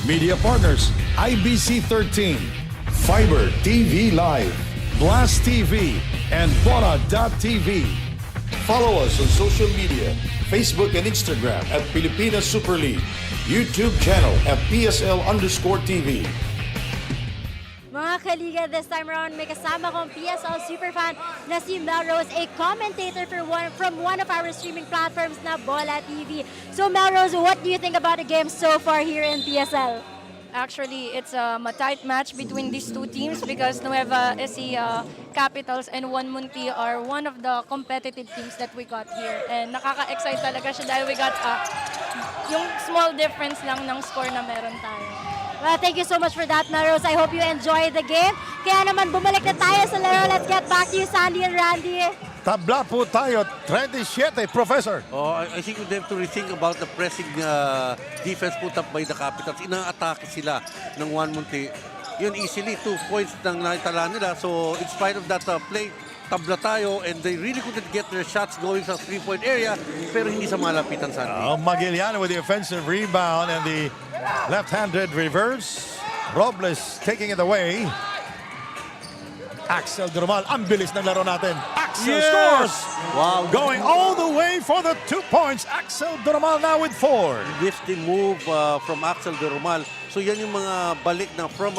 Media Partners, IBC 13, Fiber TV Live, Blast TV, and Bona.tv. Follow us on social media, Facebook and Instagram at Pilipinas Super League. YouTube channel at PSL_TV. Mga kaliga, this time around, may kasama kong PSL superfan na si Melrose, a commentator from one of our streaming platforms na Bola TV. So Melrose, what do you think about the game so far here in PSL? Actually, it's a tight match between these two teams because Nueva Ecija Capitals and 1Munti are one of the competitive teams that we got here. And nakaka-excite talaga siya dahil we got yung small difference lang ng score na meron tayo. Well, thank you so much for that, Melrose. I hope you enjoy the game. Kaya naman, bumalik na tayo sa laro. Let's get back to you, Sandy and Randy. Tabla po tayo, 37, Professor. Oh, I think they have to rethink about the pressing defense put up by the Capitals. Ina-atake sila ng 1Munti. Yun easily, 2 points nang naitala nila. So in spite of that play, tabla tayo and they really couldn't get their shots going sa 3-point area pero hindi sa malapitan sa Maguiliano with the offensive rebound and the left-handed reverse. Robles taking it away. Axel Durumal, ang bilis ng laro natin. Axel scores! Wow. Going all the way for the 2 points. Axel Durumal now with 4. Nifty move from Axel Durumal. So yan yung mga balik na from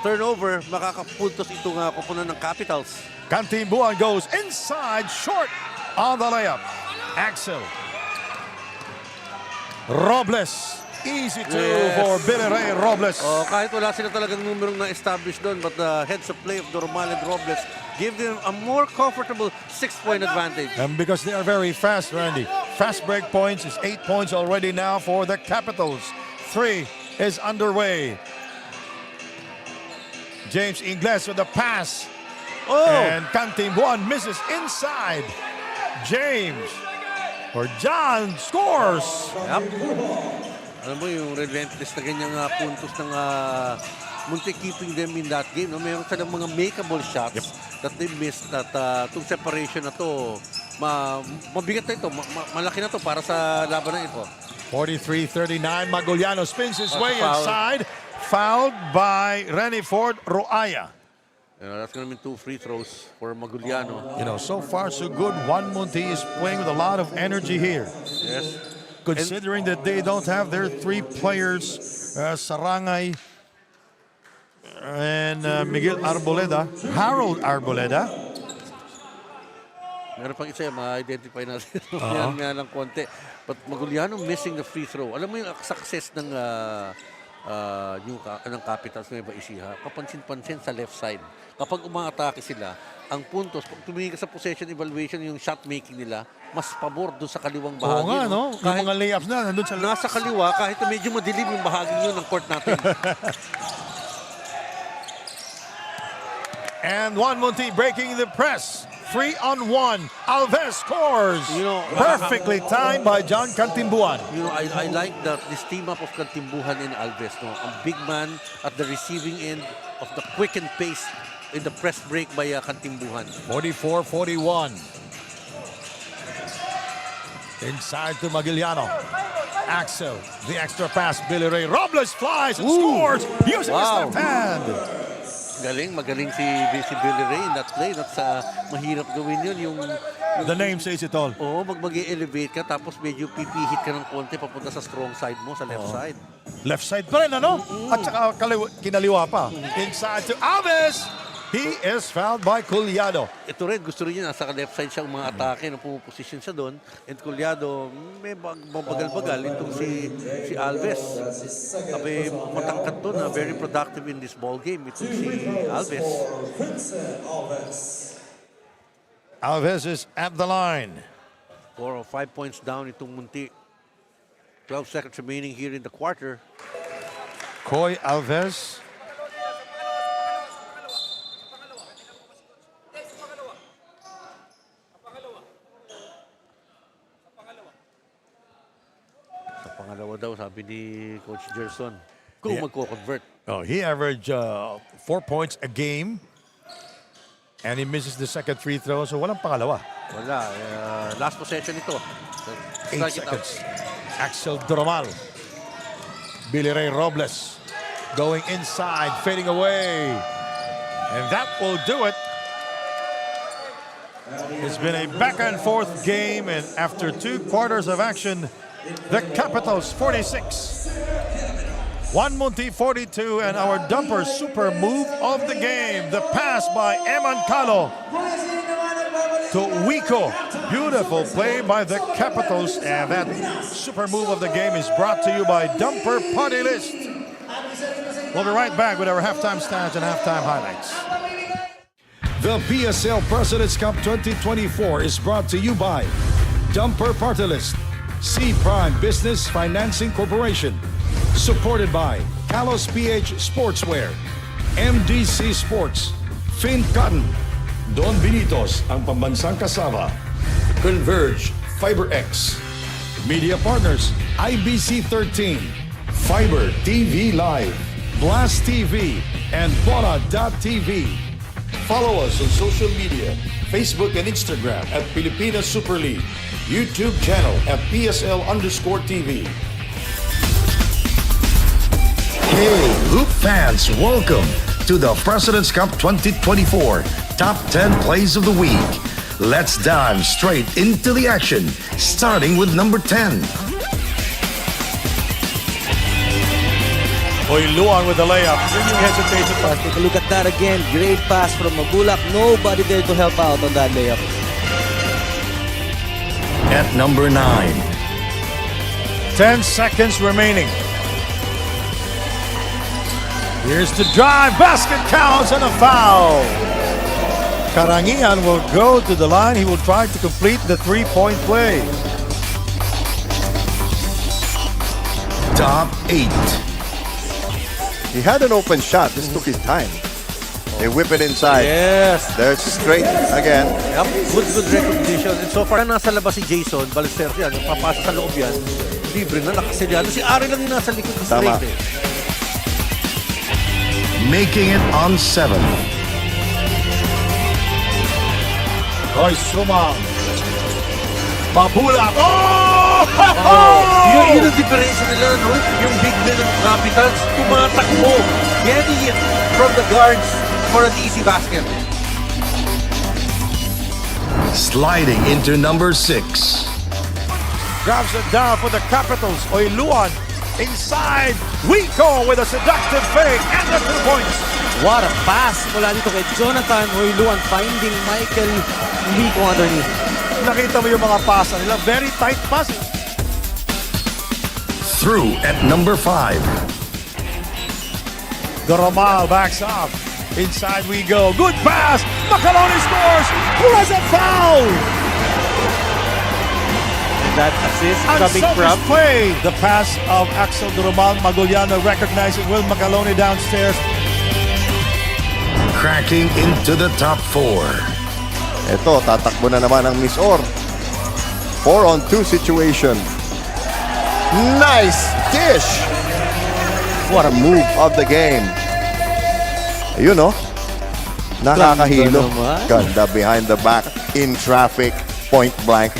turnover, makakapuntos itong kupunan ng Capitals. Cantimbuan goes inside, short on the layup. Axel. Robles. Easy two for Billy Ray Robles. Oh, kahit wala sila talagang numerong na-establish doon, but the heads of play of Durumal and Robles give them a more comfortable 6-point advantage. And because they are very fast, Randy. Fast break points is 8 points already now for the Capitals. 3 is underway. James Ingles with the pass. Oh! And Cantimbuan misses inside. James or John scores. Yep. Alam mo yung relentless na ganyang puntos ng Munti keeping them in that game. No? Meron silang mga makeable shots that they missed. That itong separation na to, mabigat na ito. Malaki na to para sa laban na ito. 43-39, Maguiliano spins his way foul. inside. Fouled by Renny Ford Roaya. That's going to be 2 free throws for Maguiliano. You know, so far so good. 1Munti is playing with a lot of energy here. Yes. Considering that they don't have their 3 players, Sarangay and Miguel Arboleda, Harold Arboleda. Meron pang isa, ma-identify natin. Yan lang konti. But Maguiliano missing the free throw. Alam mo yung success ng ng Capitals, Nueva Ecija, kapansin-pansin sa left side. Kapag umaatake sila, ang puntos, pag tumingin ka sa possession evaluation, yung shot making nila, mas pabor doon sa kaliwang bahagi. Oo nga, no? Yung mga layups na, nandun sa nasa kaliwa, kahit na medyo madilim yung bahagi yun ng court natin. And 1Munti breaking the press. 3-on-1. Alves scores. You know, perfectly timed by John Cantimbuan. You know, I like this team up of Cantimbuhan and Alves. No? Ang big man at the receiving end of the quickened pace in the press break by Cantimbuhan. 44-41. Inside to Maguiliano. Axel, the extra pass. Billy Ray Robles flies and scores using his left hand. Magaling si Billy Ray in that play. That's mahirap gawin yun. Yung The name says it all. Oo, mag-elevate ka tapos medyo pipihit ka ng konti papunta sa strong side mo, sa left side. Left side pa rin, ano? At saka kinaliwa pa. Inside to Alves. He is fouled by Culiado. Ito rin, gusto rin niya, nasa left side siya mga atake na pumuposition siya doon. And Culiado, may bagal-bagal. Itong si Alves. Sabi, matangkat doon, very productive in this ball game. Itong si Alves. Alves is at the line. 4 or 5 points down itong Munti. 12 seconds remaining here in the quarter. Coy Alves. Pangalawa daw, sabi ni Coach Gerson. Kung magko-convert. Oh, he averaged 4 points a game. And he misses the second free throw, so walang pangalawa. Wala. Last possession ito. 8 seconds. Axel Durumal. Billy Ray Robles going inside, fading away. And that will do it. It's been a back and forth game, and after 2 quarters of action, The Capitals 46. 1Munti 42, and our dumper super move of the game. The pass by Eman Calo to Wico. Beautiful play by the Capitals, and that super move of the game is brought to you by Dumper Party List. We'll be right back with our halftime stats and halftime highlights. The PSL President's Cup 2024 is brought to you by Dumper Party List, C Prime Business Financing Corporation, supported by Kalos PH Sportswear, MDC Sports, Fin Cotton, Don Benitos, ang pambansang kasama, Converge, FiberX, Media Partners, IBC 13, Fiber TV Live, Blast TV, and Bola.tv. Follow us on social media, Facebook and Instagram at Pilipinas Super League, YouTube channel at PSL_TV. Hey, Hoop fans, welcome to the President's Cup 2024 Top 10 Plays of the Week. Let's dive straight into the action, starting with number 10. Luan with the layup. Didn't hesitate to pass. Take a look at that again. Great pass from Mabulak. Nobody there to help out on that layup. At number 9. 10 seconds remaining. Here's the drive. Basket counts and a foul. Karangian will go to the line. He will try to complete the three-point play. Top 8. He had an open shot. This took his time. They whip it inside. Yes. There's straight again. Yep. Good recognition. And so far, nasa labas si Jason Ballester yan. Papasa sa loob yan. Libre na, nakaselyado. Si Ari lang yung nasa likod. Tama. Straight, Making it on 7. Roy Sumang. Mabulak. Yun ang diferensya nila, no? Yung big men ng Capitals, tumatakbo. Getting it from the guards for an easy basket. Sliding into number 6. Grabs it down for the Capitals. Luan inside. Wico with a seductive fake and the 2 points. What a pass mula dito kay Jonathan Luan finding Michael Wico underneath. Nakita mo yung mga pasa nila. Very tight pass. Through at number 5. Goromal backs off. Inside we go. Good pass. Macaloni scores. Who has a foul? That assist coming from play. The pass of Axel Goromal. Maguliano recognizes Will Macaloni downstairs. Cracking into the top 4. Ito, tatakbo na naman ang Miss Or. 4-on-2 situation. Nice dish! What a move of the game. Ayun, no? Nakakahilo. Ganda behind the back, in traffic, point blank.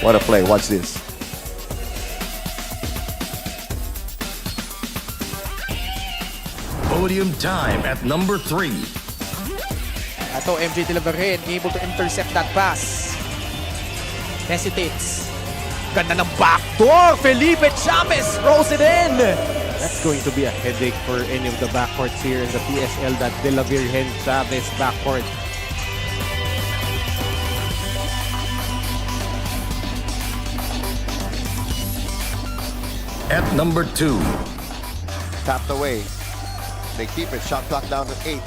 What a play. Watch this. Podium time at number 3. Ato, MJ Tilaverhen, able to intercept that pass. Hesitates. Ganda ng backdoor. Felipe Chavez throws it in. That's going to be a headache for any of the backcourts here in the PSL, that De La Virgen Chavez backcourt. At number 2. Tapped away. They keep it. Shot clock down to 8.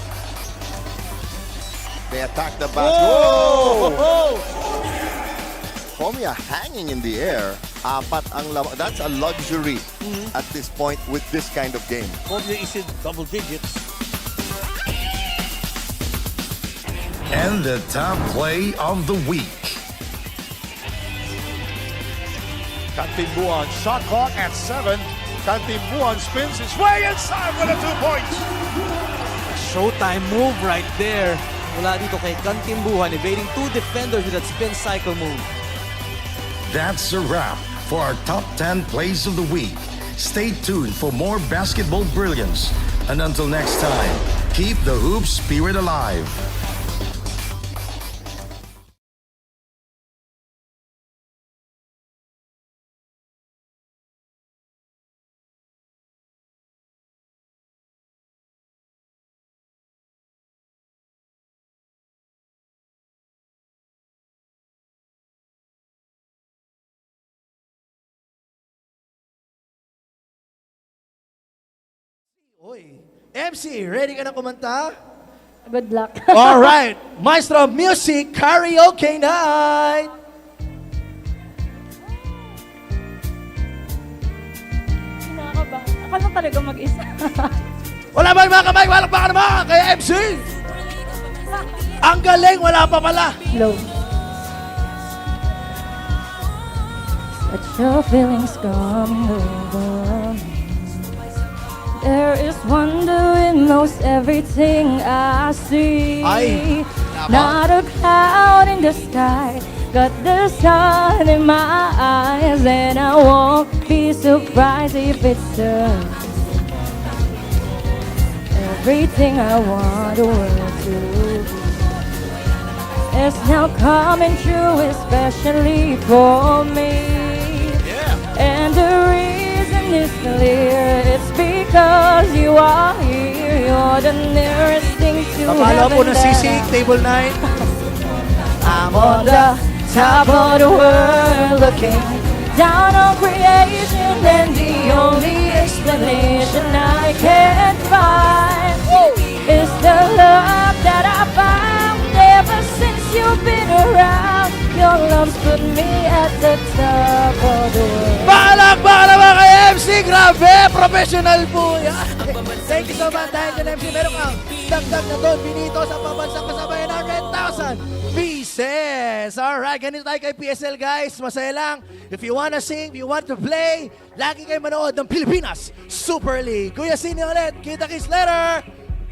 They attack the basket. Whoa! Comia hanging in the air. Apat ang that's a luxury at this point with this kind of game. Comia is in double digits. And the top play of the week. Kantimbuan, shot clock at 7. Kantimbuan spins his way inside with a 2 points. Showtime move right there. Mula dito kay Kantimbuhan, evading 2 defenders with that spin cycle move. That's a wrap for our top 10 plays of the week. Stay tuned for more basketball brilliance. And until next time, keep the hoop spirit alive. Uy. MC, ready ka na kumanta? Good luck. Alright, Maestro of Music Karaoke Night! Nakakaba. Ako lang talaga mag-isa. Wala ba yung mga kamay? Wala pa ka naman kay MC! Ang galing, wala pa pala! Low. But your feelings come over me. There is wonder in most everything I see. Ay, Not a cloud in the sky, got the sun in my eyes, and I won't be surprised if it's everything I want the world to be. It's now coming true, especially for me. And the reason is clear, it's because you are here. You're the nearest thing to Kapalo po heaven ng that sisig, table 9. I'm on the top of the world looking down on creation, and the only explanation I can find is the love that I found ever since you've been around. Your love's put me at the top of the world. Balak naman kay MC! Grabe! Professional po yan! Thank you so much dahil dyan MC. Meron kang dagdag na doon binito sa pabansang kasabayan ng 10,000 pieces! Alright, ganito tayo kay PSL guys. Masaya lang. If you wanna sing, if you want to play, lagi kayo manood ng Pilipinas Super League. Kuya Sini ulit. Kita-kits later!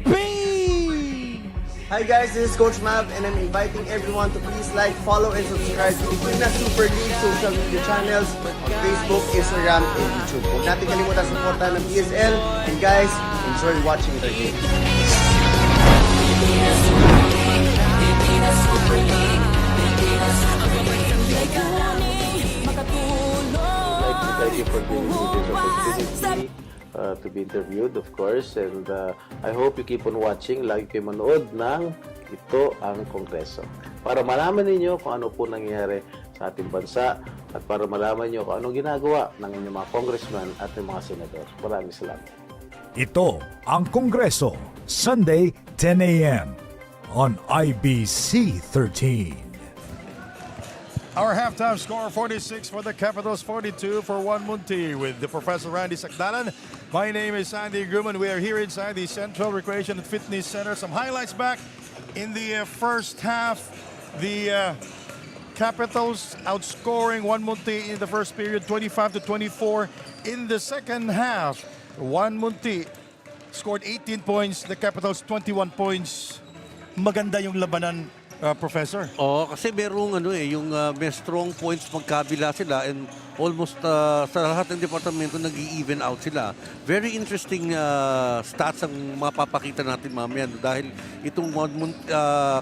Peace! Hi guys, this is Coach Mav and I'm inviting everyone to please like, follow, and subscribe to Pilipinas Super League social media channels on Facebook, Instagram, and YouTube. Huwag natin kalimutan supportan ng PSL, and guys, enjoy watching the game. Thank you for giving me this opportunity to be interviewed, of course, and I hope you keep on watching. Lagi kayo manood ng Ito ang Kongreso para malaman ninyo kung ano po nangyayari sa ating bansa at para malaman nyo kung anong ginagawa ng inyong mga congressman at ng mga senador. Maraming salamat. Ito ang Kongreso, Sunday, 10 a.m. on IBC 13. Our halftime score, 46 for the Capitals, 42 for 1Munti with the Professor Randy Sakdalan. My name is Sandy Gruman. We are here inside the Central Recreation and Fitness Center. Some highlights back in the first half. The Capitals outscoring 1Munti in the first period, 25-24. In the second half, 1Munti scored 18 points. The Capitals 21 points. Maganda yung labanan, Professor. Oo, kasi merong yung may strong points magkabila sila and almost sa lahat ng departamento nag-i-even out sila. Very interesting stats ang mapapakita natin mamaya dahil itong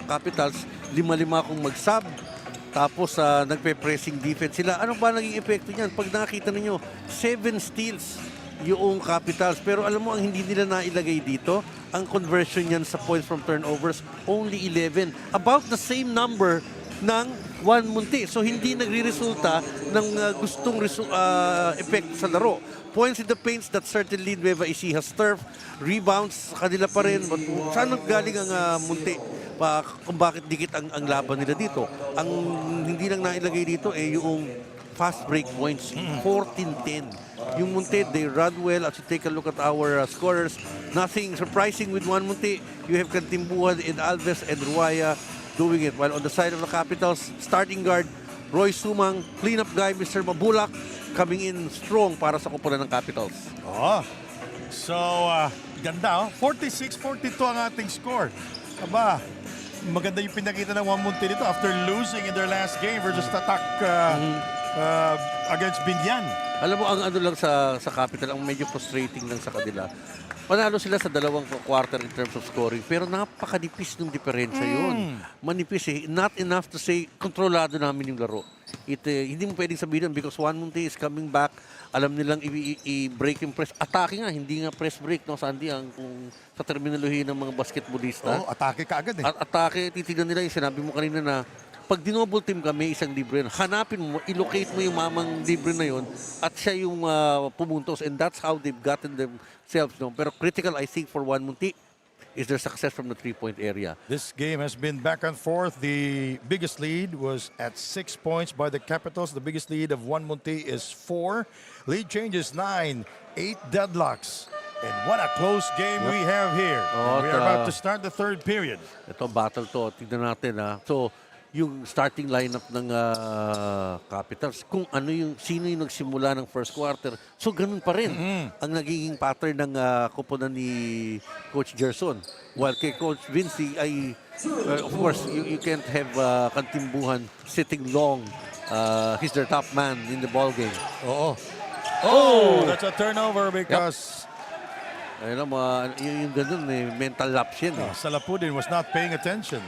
Capitals 5-5 kung mag-sub tapos nagpe-pressing defense sila. Ano ba naging epekto niyan? Pag nakakita ninyo, 7 steals yung Capitals. Pero alam mo, ang hindi nila nailagay dito, ang conversion niyan sa points from turnovers, only 11. About the same number ng 1Munti. So hindi nagre-resulta ng gustong effect sa laro. Points in the paints, that certainly Nueva Ecija turf. Rebounds, sa kanila pa rin. But saan galing ang Munti? Kung bakit dikit ang laban nila dito? Ang hindi lang nailagay dito yung fast break points, 14-10. Yung Munti, they run well. As you take a look at our scorers, nothing surprising with 1Munti. You have Cantimbuhan and Alves and Ruaya doing it. While on the side of the Capitals, starting guard, Roy Sumang, cleanup guy, Mr. Mabulak, coming in strong para sa kupunan ng Capitals. Oh, so ganda 46-42 ang ating score. Aba, maganda yung pinakita ng 1Munti dito after losing in their last game versus attack against Binyan. Alam mo, ang lang sa Capital, ang medyo frustrating lang sa kanila. Panalo sila sa dalawang quarter in terms of scoring, pero napakanipis ng diferensya yun. Manipis not enough to say, kontrolado namin yung laro. Hindi mo pwedeng sabihin because 1Munti is coming back, alam nilang i-break yung press. Atake nga, hindi nga press break, no, Sandy, kung sa terminolohiya ng mga basketballista. Oh, atake ka agad Atake, titignan nila yung sinabi mo kanina na pag dinoble team ka, may isang libre yun. Hanapin mo, ilocate mo yung mamang libre na yun at siya yung pumuntos. And that's how they've gotten themselves. No? Pero critical, I think, for 1Munti is their success from the three-point area. This game has been back and forth. The biggest lead was at 6 points by the Capitals. The biggest lead of 1Munti is 4. Lead changes 9, 8 deadlocks. And what a close game we have here. Oh, We are about to start the third period. Ito, battle to. Tignan natin. So, yung starting lineup ng Capitals, kung ano sino yung nagsimula ng first quarter, so ganun pa rin ang nagiging pattern ng koponan ni Coach Gerson. While kay Coach Vinci ay, of course, you can't have Kantimbuhan sitting long. He's their top man in the ball game. Oh, that's a turnover because Ayun yung ganun mental lapse yan. Salapudin was not paying attention.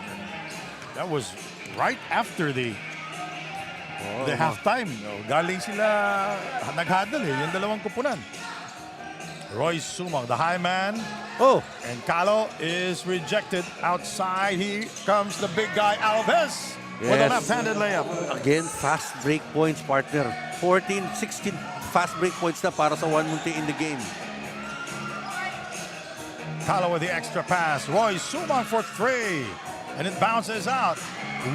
That was right after the halftime. Galing sila naghadal yung dalawang kupunan. Roy Sumang, the high man. And Calo is rejected outside. Here comes the big guy, Alves, with a left-handed layup. Again, fast break points, partner. 14, 16 fast break points na para sa 1Munti in the game. Calo with the extra pass. Roy Sumang for 3. And it bounces out.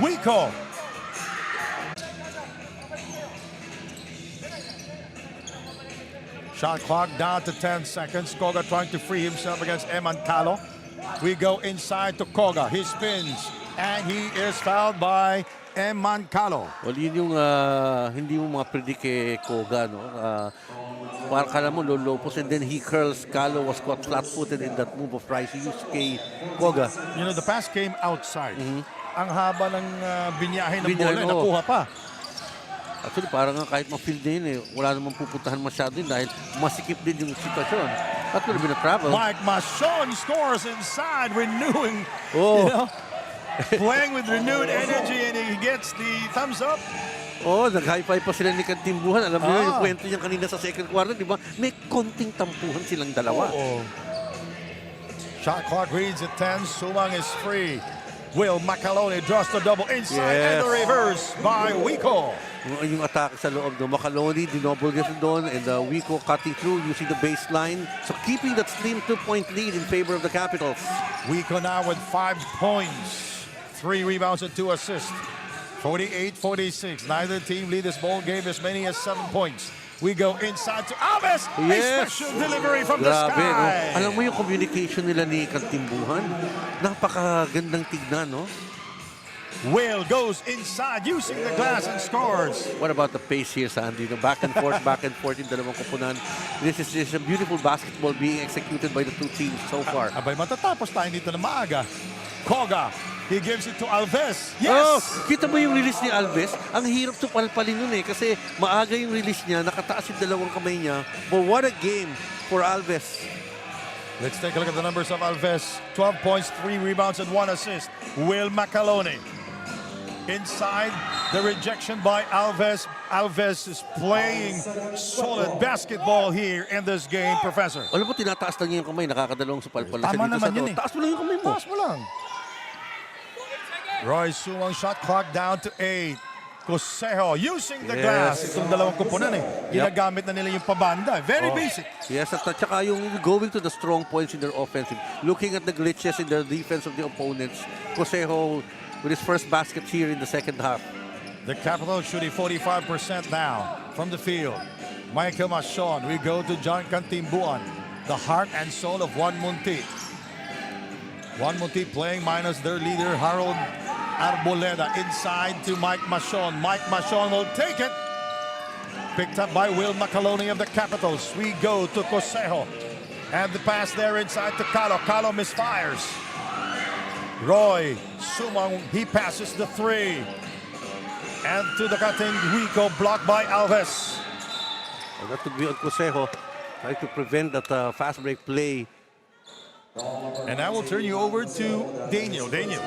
Wico. Shot clock down to 10 seconds. Koga trying to free himself against Eman Calo. We go inside to Koga. He spins. And he is fouled by Eman Calo. Well, yun yung hindi mo mga-predict kay Koga, no? Parang kala mo lolopos and then he curls. Calo was caught flat-footed in that move of Rice. He used kay Koga. You know, the pass came outside. Ang haba ng binyahe ng bola, nakuha pa. Actually, parang kahit ma-field na yun, wala namang pupuntahan masyado yun dahil masikip din yung sitwasyon. That would have been a travel. Mike Machon scores inside, renewing, you know, playing with renewed energy, and he gets the thumbs up. Nag-high five pa sila ni Kantimbuhan. Alam niyo yung kwento niya kanina sa second quarter, di ba? May konting tampuhan silang dalawa. Shot clock reads at 10. Sumang is free. Will Macalone draws the double inside and the reverse by Wico. Yung atake sa loob do Macalone, dinoble gets doon, and Wico cutting through using the baseline. So keeping that slim 2-point lead in favor of the Capitals. Wico now with 5 points, 3 rebounds and 2 assists. 48-46. Neither team lead this ball game as many as 7 points. We go inside to Alves. A special delivery from the sky. Alam mo yung communication nila ni Kantimbuhan? Napakagandang tignan, no? Will goes inside using the glass and scores. What about the pace here, Sandy? The back and forth in dalawang koponan. This is a beautiful basketball being executed by the two teams so far. Abay, matatapos tayo dito na maaga. Koga. He gives it to Alves. Yes! Kita mo yung release ni Alves? Ang hirap supalpalin nun kasi maaga yung release niya, nakataas yung dalawang kamay niya. But what a game for Alves. Let's take a look at the numbers of Alves. 12 points, 3 rebounds, and 1 assist. Will Macalone. Inside, the rejection by Alves. Alves is playing solid basketball here in this game, Professor. Alam mo, tinataas lang yung kamay, nakakadalawang supalpal. Tama naman yun eh. Taas mo lang yung kamay mo. Taas mo lang. Roy Sumang shot clock down to 8. Cosejo using the glass. Itong dalawang kupunan ginagamit na nila yung pabanda. Very basic. Yes, at saka yung going to the strong points in their offensive. Looking at the glitches in their defense of the opponents. Cosejo with his first basket here in the second half. The Capitals shooting 45% now from the field. Michael Machon. We go to John Kantimbuhan, the heart and soul of 1Munti. 1Munti playing minus their leader, Harold Arboleda. Inside to Mike Machon. Mike Machon will take it. Picked up by Will Macalone of the Capitals. We go to Cosejo. And the pass there inside to Calo. Calo misfires. Roy Sumang, he passes the 3. And to the cutting, Wico blocked by Alves. That would be on Cosejo. Trying to prevent that fast break play. And I will turn you over to Daniel. Daniel.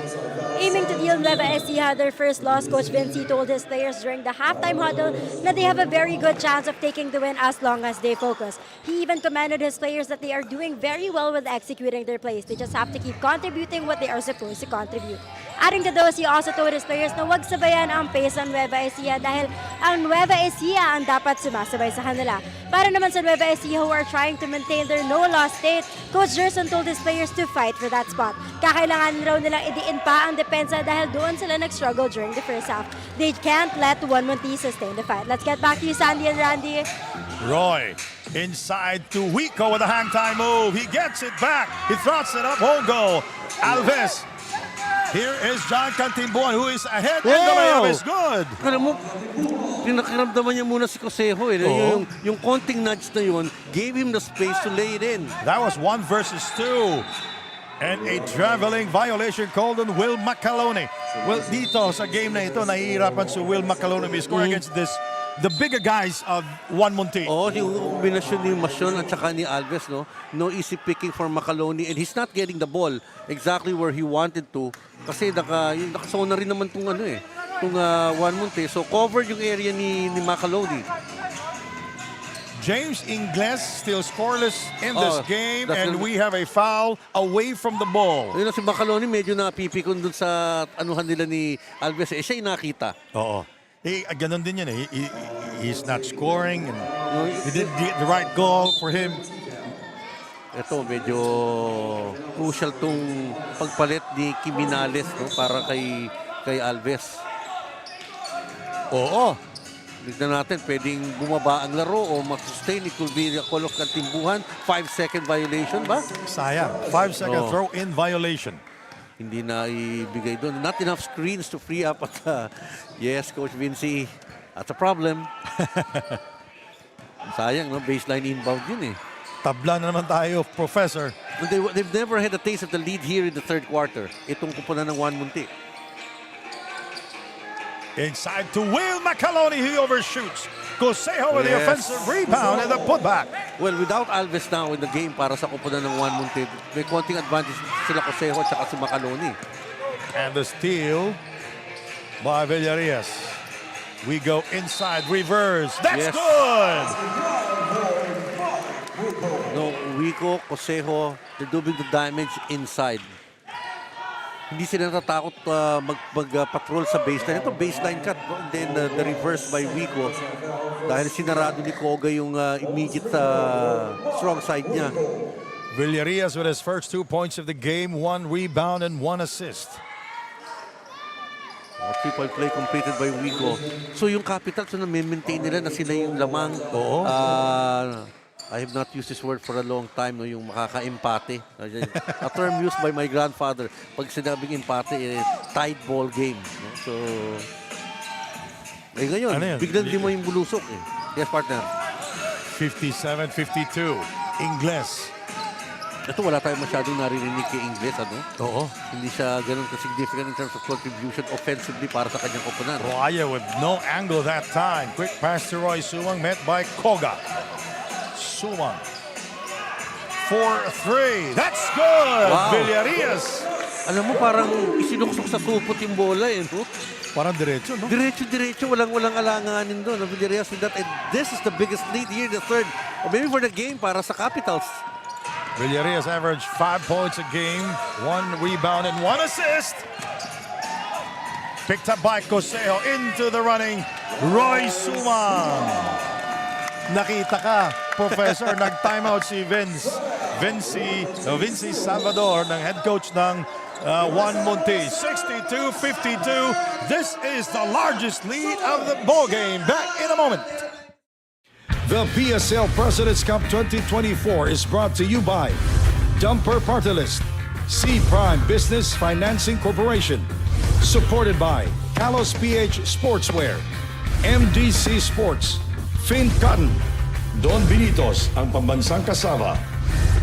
Aiming to deal Nueva Ecija their first loss, Coach Vinci told his players during the halftime huddle that they have a very good chance of taking the win as long as they focus. He even commended his players that they are doing very well with executing their plays. They just have to keep contributing what they are supposed to contribute. Aring Cados, he also told his players na wag sabayan ang pace ng Nueva Ecija dahil ang Nueva Ecija ang dapat sumasabay sa kanila. Para naman sa Nueva Ecija who are trying to maintain their no-loss state, Coach Gerson told his players to fight for that spot. Kakailangan raw nilang idiin pa ang depensa dahil doon sila nag-struggle during the first half. They can't let 1Munti sustain the fight. Let's get back to you, Sandy and Randy. Roy inside to Wico with a hang time move. He gets it back. He throws it up. Home goal. Alves. Here is John Cantimbuan who is ahead and the layup is good. Alam mo, pinakiramdaman niya muna si Cosejo. Yung konting nudge na yun gave him the space to lay it in. That was 1 versus 2. And a traveling violation called on Will Macalone. Well, dito sa game na ito, nahihirapan si Will Macalone may score against the bigger guys of 1Munti. Yung kombinasyon ni Masyon at saka ni Alves, no? No easy picking for Macalone and he's not getting the ball exactly where he wanted to kasi nakasona rin naman itong 1Munti. So covered yung area ni Macalone. James Ingles still scoreless in this game and we have a foul away from the ball. Si Macalone medyo napipikon dun sa anuhan nila ni Alves. Siya yung nakita. Oo. Ganun din yan eh. He's not scoring and he didn't get the right goal for him. Ito medyo crucial tong pagpalit ni Kiminales, no, para kay Alves. Oo. Tignan natin, pwedeng bumaba ang laro o mag-sustain. It could be a call of Cantimbuhan. 5-second violation ba? Sayang. 5-second throw-in violation. Hindi na ibigay doon. Not enough screens to free up. At, yes, Coach Vinci, that's a problem. Sayang, no? Baseline inbound yun eh. Tabla na naman tayo, Professor. They've never had a taste of the lead here in the third quarter. Itong kupunan ng 1Munti. Inside to Will Macalone, he overshoots. Cosejo with the offensive rebound and the putback. Well, without Alves now in the game para sa kupunan ng 1Munti, may konting advantage sila Cosejo at saka si Macalone. And the steal by Villarias. We go inside, reverse. That's good! No, Wico, Cosejo, they're doing the damage inside. Hindi sila natatakot mag-patrol sa baseline. Ito, baseline cut. No? And then the reverse by Wico. Dahil sinarado ni Koga yung immediate strong side niya. Villarias with his first 2 points of the game, 1 rebound and 1 assist. 3-point play completed by Wico. So yung Capitals na maintain nila na sila yung lamang. I have not used this word for a long time, no, yung makaka-empate. A term used by my grandfather. Pag sinabing empate, tied ball game. No? So, ngayon, biglang di mo yung bulusok. Yes, partner. 57-52. Ingles. Ito, wala tayong masyadong naririnig kay Ingles, ano? Oo. Hindi siya ganun ka-significant in terms of contribution offensively para sa kanyang koponan. Roaya with no angle that time. Quick pass to Roy Suwang met by Koga. Suwang. 4-3. That's good! Wow. Villarias. Alam mo, parang isinuksok sa supot yung bola, eh, no? Parang diretso, no? Diretso, walang alanganin doon. Villarias with that. And this is the biggest lead here in the third. Or maybe for the game para sa Capitals. Villarias averaged 5 points a game, 1 rebound and 1 assist. Picked up by Cosejo into the running, Roy Suwang. Nakita ka, Professor, nag-timeout si Vinci Salvador ng head coach ng 1Munti. 62-52. This is the largest lead of the ball game. Back in a moment. The PSL President's Cup 2024 is brought to you by Dumper Party List, C Prime Business Financing Corporation, supported by Kalos PH Sportswear, MDC Sports, Fin Cotton, Don Binitos, ang pambansang kasama,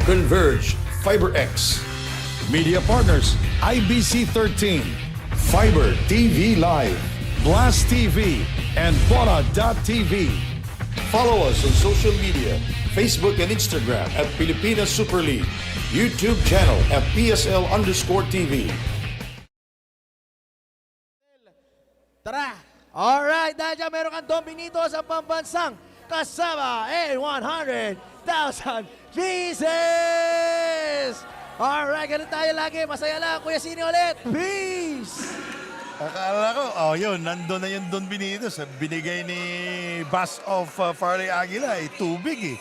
Converge, FiberX, Media Partners, IBC 13, Fiber TV Live, Blast TV, and Bona.tv. Follow us on social media, Facebook and Instagram at Pilipinas Super League, YouTube channel at PSL_TV. Tara! Alright, dahil dyan meron kang Don Binitos ang pambansang kasama in 100,000 pieces! Alright, ganun tayo lagi. Masaya lang. Kuya Sini ulit. Peace! Akala ko, yun, nandun na yung Don Benitez. Binigay ni Bass of Farley Aguila, tubig eh.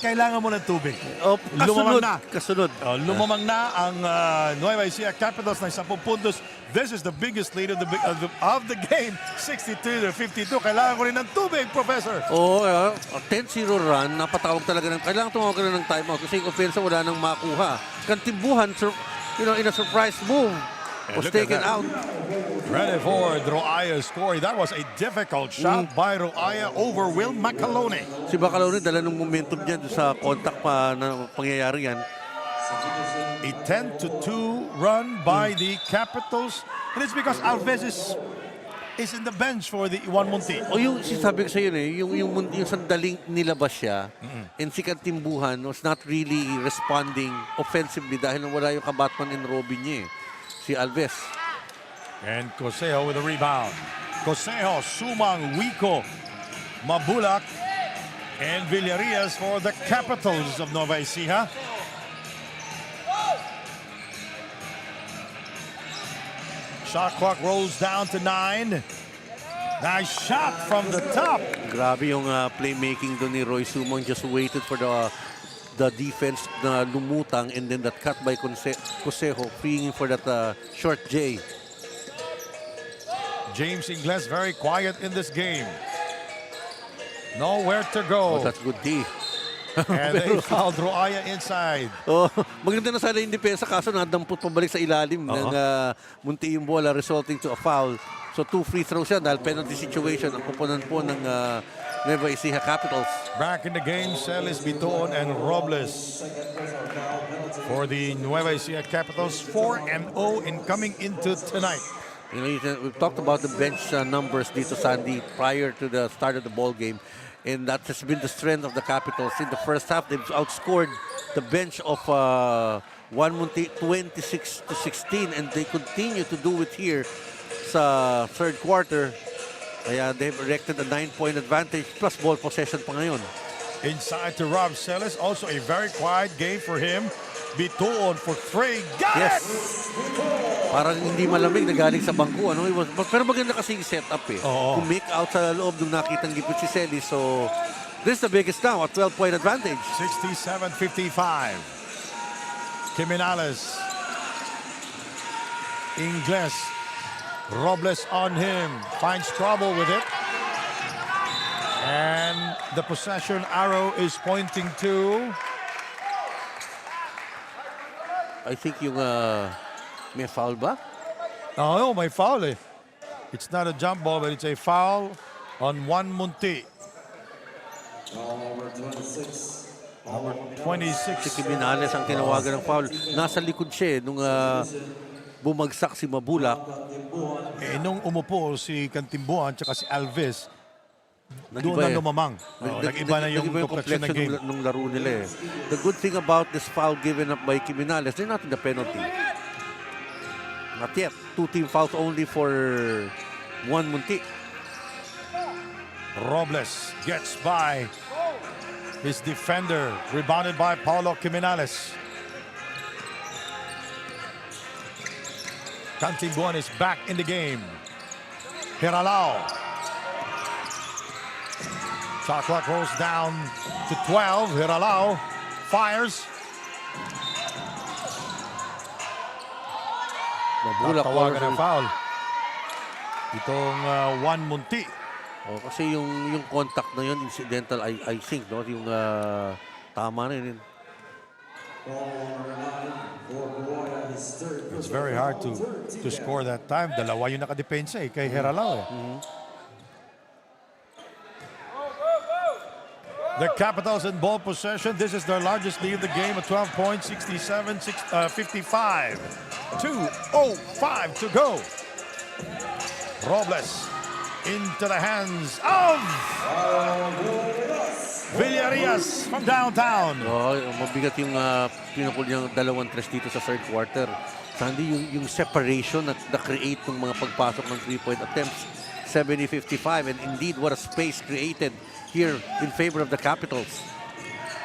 Kailangan mo ng tubig. Lumamang na. Kasunod. Lumamang na ang Nueva Ecija Capitals ng 10 puntos. This is the biggest lead of the game. 63-52. Kailangan ko rin ng tubig, Professor. 10-0 run, napatawag talaga kailangan tumawag ka na ng timeout kasi yung offense wala nang makuha. Kantimbuhan, in a surprise move, was taken out. Ready for Roaya's score. That was a difficult shot by Roaya over Will Macalone. Si Macalone dala ng momentum niya sa contact pa na pangyayari yan. A 10-2 run by the Capitals. And it's because Alves is in the bench for the 1Munti. Yung sinasabi ko sa iyo yung sandaling nilabas siya, and si Kantimbuhan was not really responding offensively dahil wala yung kabatman and Robin niya si Alves. And Cosejo with a rebound. Cosejo, Sumang, Wico, Mabulak, and Villarias for the Capitals of Nueva Ecija. Shot clock rolls down to 9. Nice shot from the top. Grabe yung playmaking doon ni Roy Sumang. Just waited for the defense na lumutang, and then that cut by Cosejo, freeing him for that short J. James Ingles very quiet in this game. Nowhere to go. That's good D. And they fouled Roaya inside. Maganda na sana yung depensa, kaso nadampot pabalik sa ilalim ng munti yung bola, resulting to a foul. So 2 free throws yan dahil penalty situation ang pupunan po ng Nueva Ecija Capitals. Back in the game, Celis, Bitoon, and Robles. For the Nueva Ecija Capitals, 4-0 in coming into tonight. We've talked about the bench numbers dito, Sandy, prior to the start of the ball game. And that has been the strength of the Capitals. In the first half, they've outscored the bench of 1Munti 26-16, and they continue to do it here sa third quarter. Kaya they've erected a 9-point advantage plus ball possession pa ngayon. Inside to Rob Celis, also a very quiet game for him. Bitoon for 3. Got it! Parang hindi malamig na galing sa bangko. Pero maganda kasi yung setup eh. Kung make out sa loob nung nakitang gipit si Celis. So, this is the biggest now, a 12-point advantage. 67-55. Kiminales. Ingles. Robles on him. Finds trouble with it. And the possession arrow is pointing to... I think yung may foul ba? No, may foul eh. It's not a jump ball, but it's a foul on 1Munti. Number 26. Si Kiminales ang tinawagan ng foul. Nasa likod siya nung bumagsak si Mabulak. Nung umupo si Kantimbuhan at si Alves, doon na lumamang. Nag-iba na yung complexion ng game. Nung laro nila eh. The good thing about this foul given up by Kiminales, they're not in the penalty. Not yet. 2 team fouls only for 1Munti. Robles gets by his defender. Rebounded by Paulo Kiminales. Kantimbuhan is back in the game. Hiralao. Shot clock rolls down to 12. Hiralao fires. Mabulak tawagan ng foul. Itong 1Munti. Kasi yung contact na yun, incidental, I think, no? Yung tama na yun. It's very hard to score that time. Dalawa yung nakadepensa kay Hiralao The Capitals in ball possession. This is their largest lead of the game at 12 points, 67-55. 2:05 to go. Robles into the hands of Villarias from downtown. Mabigat yung pinakul niyang 2-3 dito sa third quarter. Sandy, yung separation na create ng mga pagpasok ng 3-point attempts, 70-55, and indeed what a space created here in favor of the Capitals.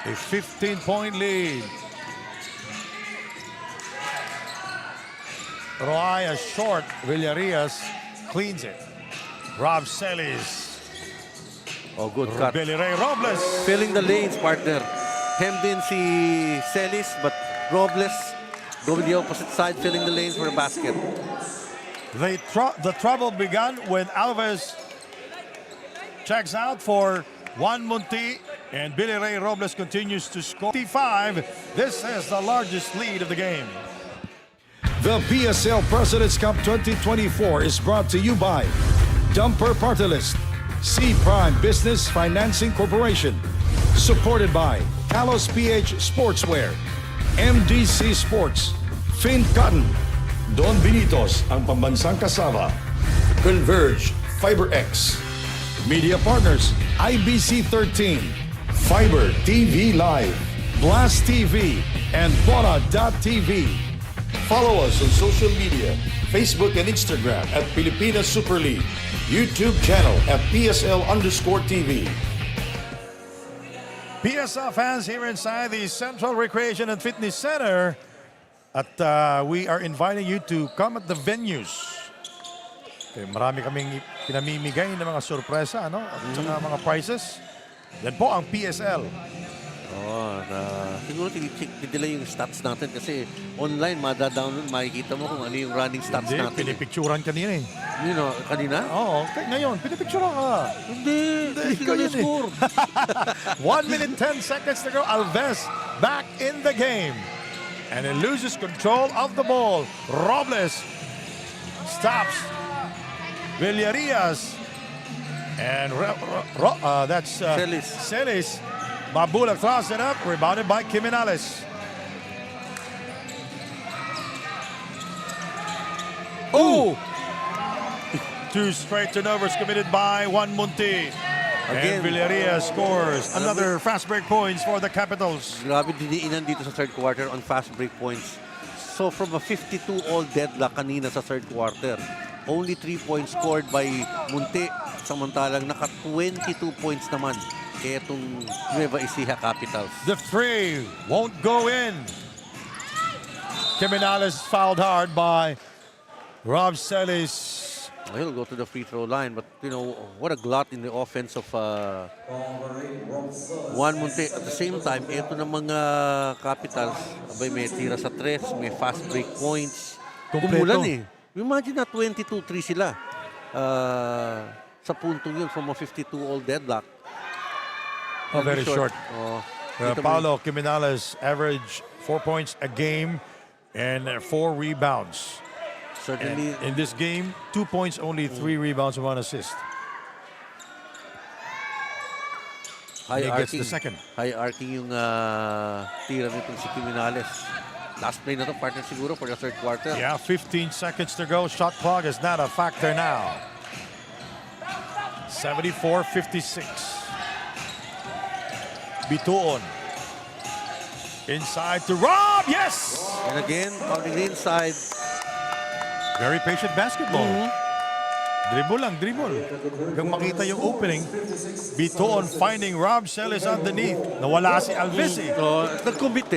A 15-point lead. Roaya short. Villarias cleans it. Rob Celis. Oh, good cut. Billy Ray Robles. Filling the lanes, partner. Hemmed in si Celis, but Robles going the opposite side, filling the lanes for a basket. The trouble began when Alves checks out for 1Munti, and Billy Ray Robles continues to score. 55. This is the largest lead of the game. The PSL President's Cup 2024 is brought to you by Dumper Party List, C Prime Business Financing Corporation, supported by Talos PH Sportswear, MDC Sports, Fin Cotton, Don Benitos, ang pambansang kasama, Converge, FiberX, Media Partners, IBC 13, Fiber TV Live, Blast TV, and Bona.tv. Follow us on social media, Facebook and Instagram at Pilipinas Super League, YouTube channel at PSL_TV. PSL fans here inside the Central Recreation and Fitness Center, we are inviting you to come at the venues. Okay, marami kaming pinamimigay ng mga sorpresa, ano? At saka mga prizes. Yan po ang PSL. Siguro tidelay yung stats natin kasi online, mada-download, makikita mo kung ano yung running stats natin. Pinipicturan kanina eh. Kanina? Oo, ngayon, pinipicturan ka. Hindi ikaw yun score. 1 minute 10 seconds to go. Alves back in the game. And he loses control of the ball. Robles stops. Villarias. And that's Celis. Mabula throws it up, rebounded by Kiminales. Oh! 2 straight turnovers committed by 1Munti. Again, and Villarias scores another fast break points for the Capitals. Grabe diniinan dito sa third quarter on fast break points. So from a 52-all deadlock kanina sa third quarter, only 3 points scored by Munti. Samantalang naka 22 points naman kaya itong Nueva Ecija Capitals. The 3 won't go in. Kiminales fouled hard by Rob Celis. He'll go to the free throw line, but what a glut in the offense of 1Munti. At the same time, ito ng mga Capitals, may tira sa tres, may fast break points. Kumulan eh. Imagine na 22-3 sila sa puntong yun from a 52-all deadlock. Very short. Paulo Kiminales average 4 points a game and 4 rebounds. Certainly. And in this game, 2 points, only 3 rebounds and 1 assist. He gets the second. High-arcing yung tira nitong si Kiminales. Last play na to, partner siguro for the third quarter. Yeah, 15 seconds to go. Shot clock is not a factor now. 74-56. Bituon. Inside to Rob, yes! And again, on the inside. Very patient basketball. Dribble lang, dribble. Hanggang makita yung opening. Bituon finding Rob Celis underneath. Nawala si Alves eh. Nag-commit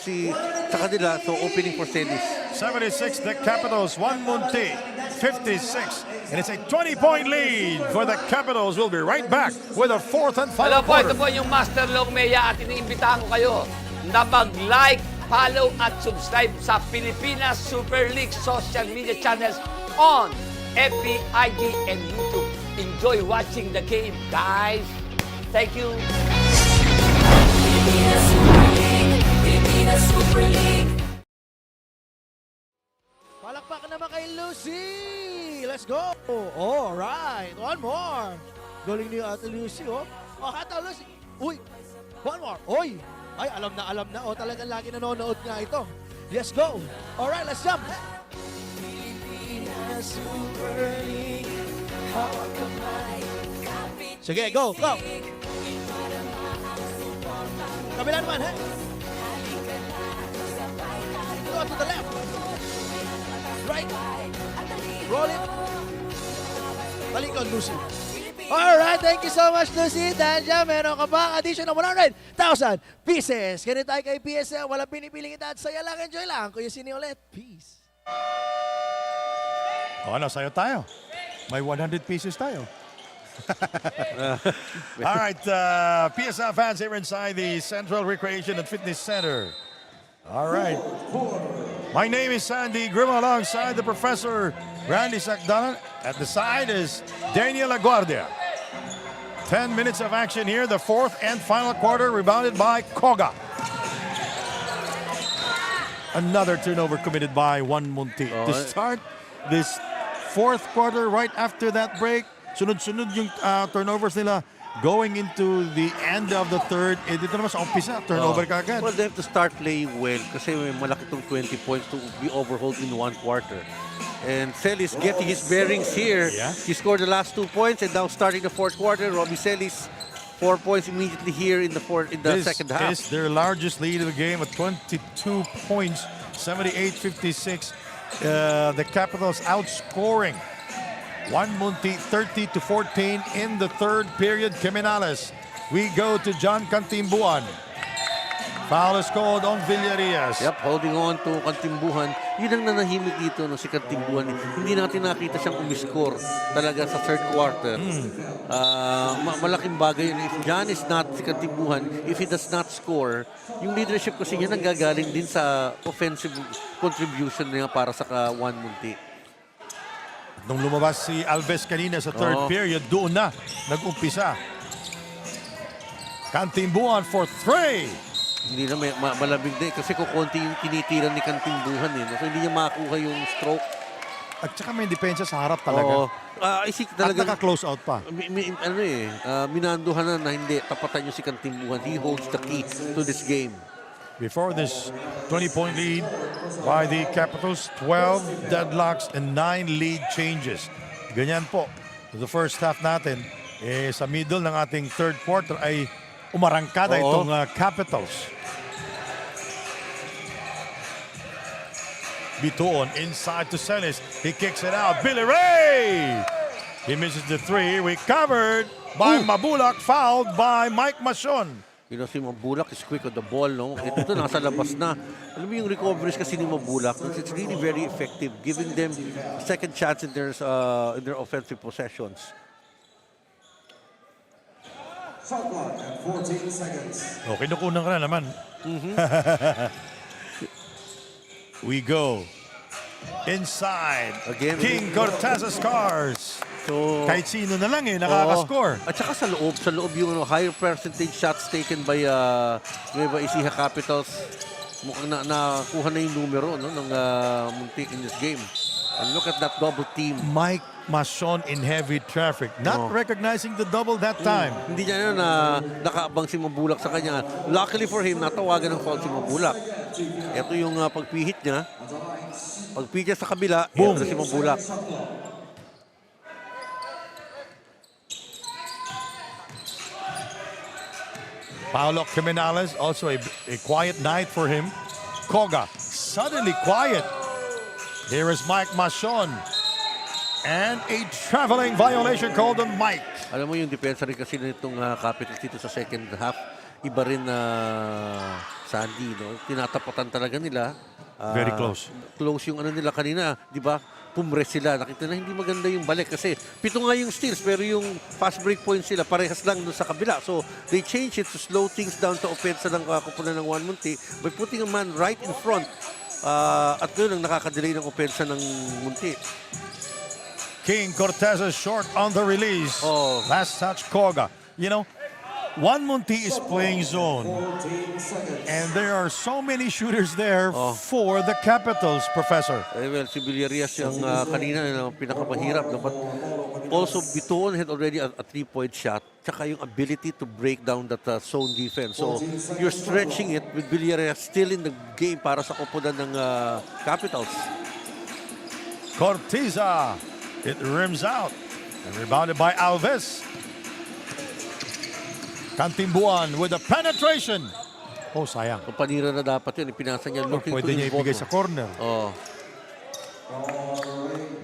si sa kanila, so opening for Celis. 76 the Capitals, 1Munti 56. And it's a 20-point lead for the Capitals. We'll be right back with a fourth and final quarter. Ito po yung Master Long Meya at iniimbitahan ko kayo na mag-like, follow at subscribe sa Pilipinas Super League social media channels on FB, IG, and YouTube. Enjoy watching the game, guys. Thank you. Pilipinas Super League, Pilipinas Super League. Palakpakan naman kay Lucy! Let's go! All right, one more. Galing ni Ate Lucy, oh. Oh, hata Lucy. Uy, one more. Uy, ay, alam na. Oh, talagang lagi nanonood nga ito. Let's go. All right, let's jump. Sige, go. Kabila naman, he. Go to the left. Right. Roll it. Balik on, Lucy. Alright, thank you so much, Lucy. Dahil dyan, meron ka pa addition ng 100,000 pieces. Ganito tayo kay PSL. Walang pinipiling edad. Saya lang, enjoy lang. Kuya Sini ulit. Peace. O ano, sayo tayo. May 100 pieces tayo. All right, PSL fans here inside the Central Recreation and Fitness Center. All right. My name is Sandy Grimm alongside the Professor Randy Sacdon. At the side is Daniel Aguardia. 10 minutes of action here, the fourth and final quarter, rebounded by Koga. Another turnover committed by 1Munti. To start this fourth quarter, right after that break, sunod-sunod yung turnovers nila going into the end of the third. Dito naman sa umpisa, turnover kagad. Well, they have to start playing well kasi may malaki itong 20 points to be overhauled in one quarter. And Celis getting his bearings here. Yeah. He scored the last 2 points and now starting the fourth quarter, Robbie Celis 4 points immediately here in the second half. This is their largest lead of the game at 22 points, 78-56. The Capitals outscoring 1Munti 30-14 in the third period. Criminales. We go to John Cantimbuan. Foul is called on Villarias. Yep, holding on to Cantimbuhan. Yun ang nanahimik dito no, si Cantimbuhan. Hindi natin nakita siyang umiscore talaga sa third quarter. Malaking bagay yun. If John is not si Cantimbuhan, if he does not score, yung leadership kasi niya nanggagaling din sa offensive contribution niya para sa 1Munti. Nung lumabas si Alves kanina sa third period, doon na nag-umpisa. Cantimbuhan for 3. Hindi na malamig na kasi kukunti yung tinitiran ni Cantimbuhan So hindi niya makakuha yung stroke. At saka may depensa sa harap talaga. Isik talaga. At naka-close out pa. Minanduhan na hindi. Tapatan niyo si Cantimbuhan. He holds the key to this game. Before this 20-point lead by the Capitals, 12 deadlocks and 9 lead changes. Ganyan po. The first half natin, sa middle ng ating third quarter ay umarangkada itong Capitals. Bituon inside to Celis. He kicks it out. Billy Ray! He misses the 3. Recovered by Mabulak. Fouled by Mike Mason. You know, si Mabulak is quick on the ball, no? Ito nasa labas na. Alam mo yung recoveries kasi ni Mabulak, it's really very effective, giving them second chance in their offensive possessions. Shot clock at 14 seconds. Okay, kinukunan ka na naman. We go inside. Again, King Cortez's cars. So, kahit sino na lang nakaka-score. At saka sa loob yung higher percentage shots taken by Nueva Ecija Capitals. Mukhang nakuha na yung numero ng Munti in this game. And look at that double team. Mike Mason in heavy traffic. Not recognizing the double that time. Hindi niya nakaabang si Mabulak sa kanya. Luckily for him, natawagan ng foul si Mabulak. Ito yung pagpihit niya. Pagpihit niya sa kabila, ito si Mabulak. Paolo Criminales, also a quiet night for him. Koga, suddenly quiet. Here is Mike Mason. And a traveling violation called on Mike. Alam mo yung depensa rin kasi nitong Capitals dito sa second half. Iba rin Sandy, no? Tinatapatan talaga nila. Very close. Close yung nila kanina, di ba? Pumres sila. Nakita na hindi maganda yung balik kasi 7 nga yung steals pero yung fast break points sila parehas lang doon sa kabila. So they change it to slow things down sa offense ng kupunan ng 1Munti by putting a man right in front. At doon ang nakakadelay ng offense ng Munti. King Cortez is short on the release. Last touch, Koga. You know, 1Munti is playing zone. And there are so many shooters there for the Capitals, Professor. Well, si Villarias yung kanina pinakamahirap. But also, Bituon had already a 3-point shot. Tsaka yung ability to break down that zone defense. So, you're stretching it with Villarias still in the game para sa koponan ng Capitals. Cortiza. It rims out. And rebounded by Alves. Cantimbuan with a penetration. Sayang. Panira na dapat yun. Ipinasa niya looking to pwede niya ibigay sa corner.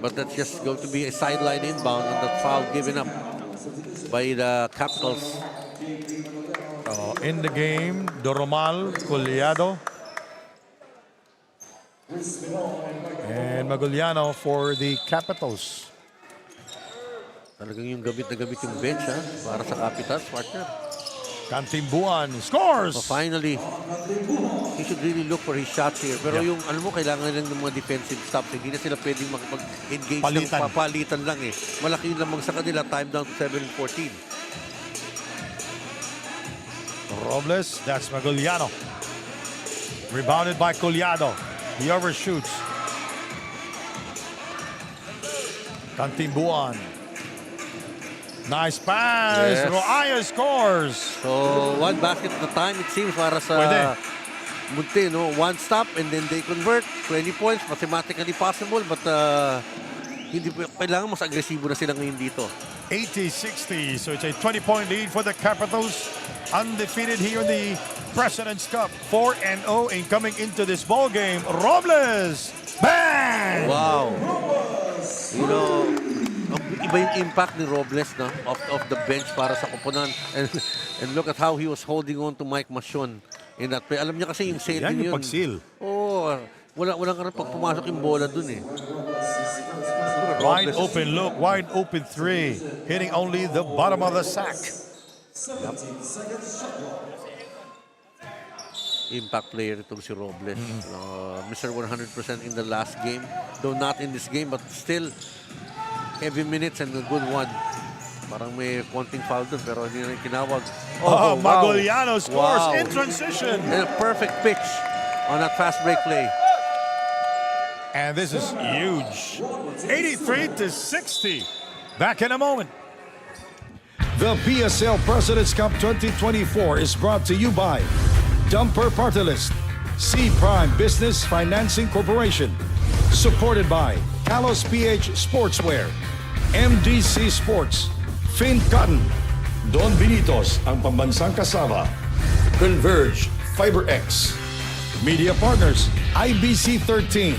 But that's just going to be a sideline inbound and that foul given up. by the Capitals. In the game, Doromal, Collado, and Maguliano for the Capitals. Talagang yung gamit na gamit yung bench para sa Capitals, partner. Kantimbuan scores! So finally, he should really look for his shots here. Pero yung, alam mo, kailangan lang ng mga defensive stops. Hindi na sila pwedeng makapag-engage ng papalitan lang eh. Malaki yung lamang sa kanila, time down to 7-14. Robles, that's Maguliano. Rebounded by Collado. He overshoots. Kantimbuan. Nice pass. Yes. Roaya scores. So, one basket at a time, it seems, para sa Munti, no? One stop and then they convert. 20 points, mathematically possible, but hindi kailangan mas agresibo na sila ngayon dito. 80-60, so it's a 20-point lead for the Capitals. Undefeated here in the President's Cup. 4-0 in coming into this ball game. Robles! Bang! Wow! You know, iba yung impact ni Robles, no? Off the bench para sa koponan. And look at how he was holding on to Mike Machon in that play. Alam niya kasi yung setting Yan yung yun. pag-seal. Oo. Walang ka rin pag pumasok yung bola dun eh. Wide open look, wide open three. Hitting only the bottom of the sack. Yep. Impact player itong si Robles. Mr. 100% in the last game. Though not in this game, but still heavy minutes and a good one. Parang may konting foul dun, pero hindi na kinawag. Oh, wow. Maguliano scores Wow. in transition. And a perfect pitch on that fast break play. And this is huge. 83-60. Back in a moment. The PSL President's Cup 2024 is brought to you by Dumper Party List, C Prime Business Financing Corporation, supported by Kalos PH Sportswear, MDC Sports, Fin Cotton, Don Benitos, ang pambansang kasama, Converge, FiberX, Media Partners, IBC 13,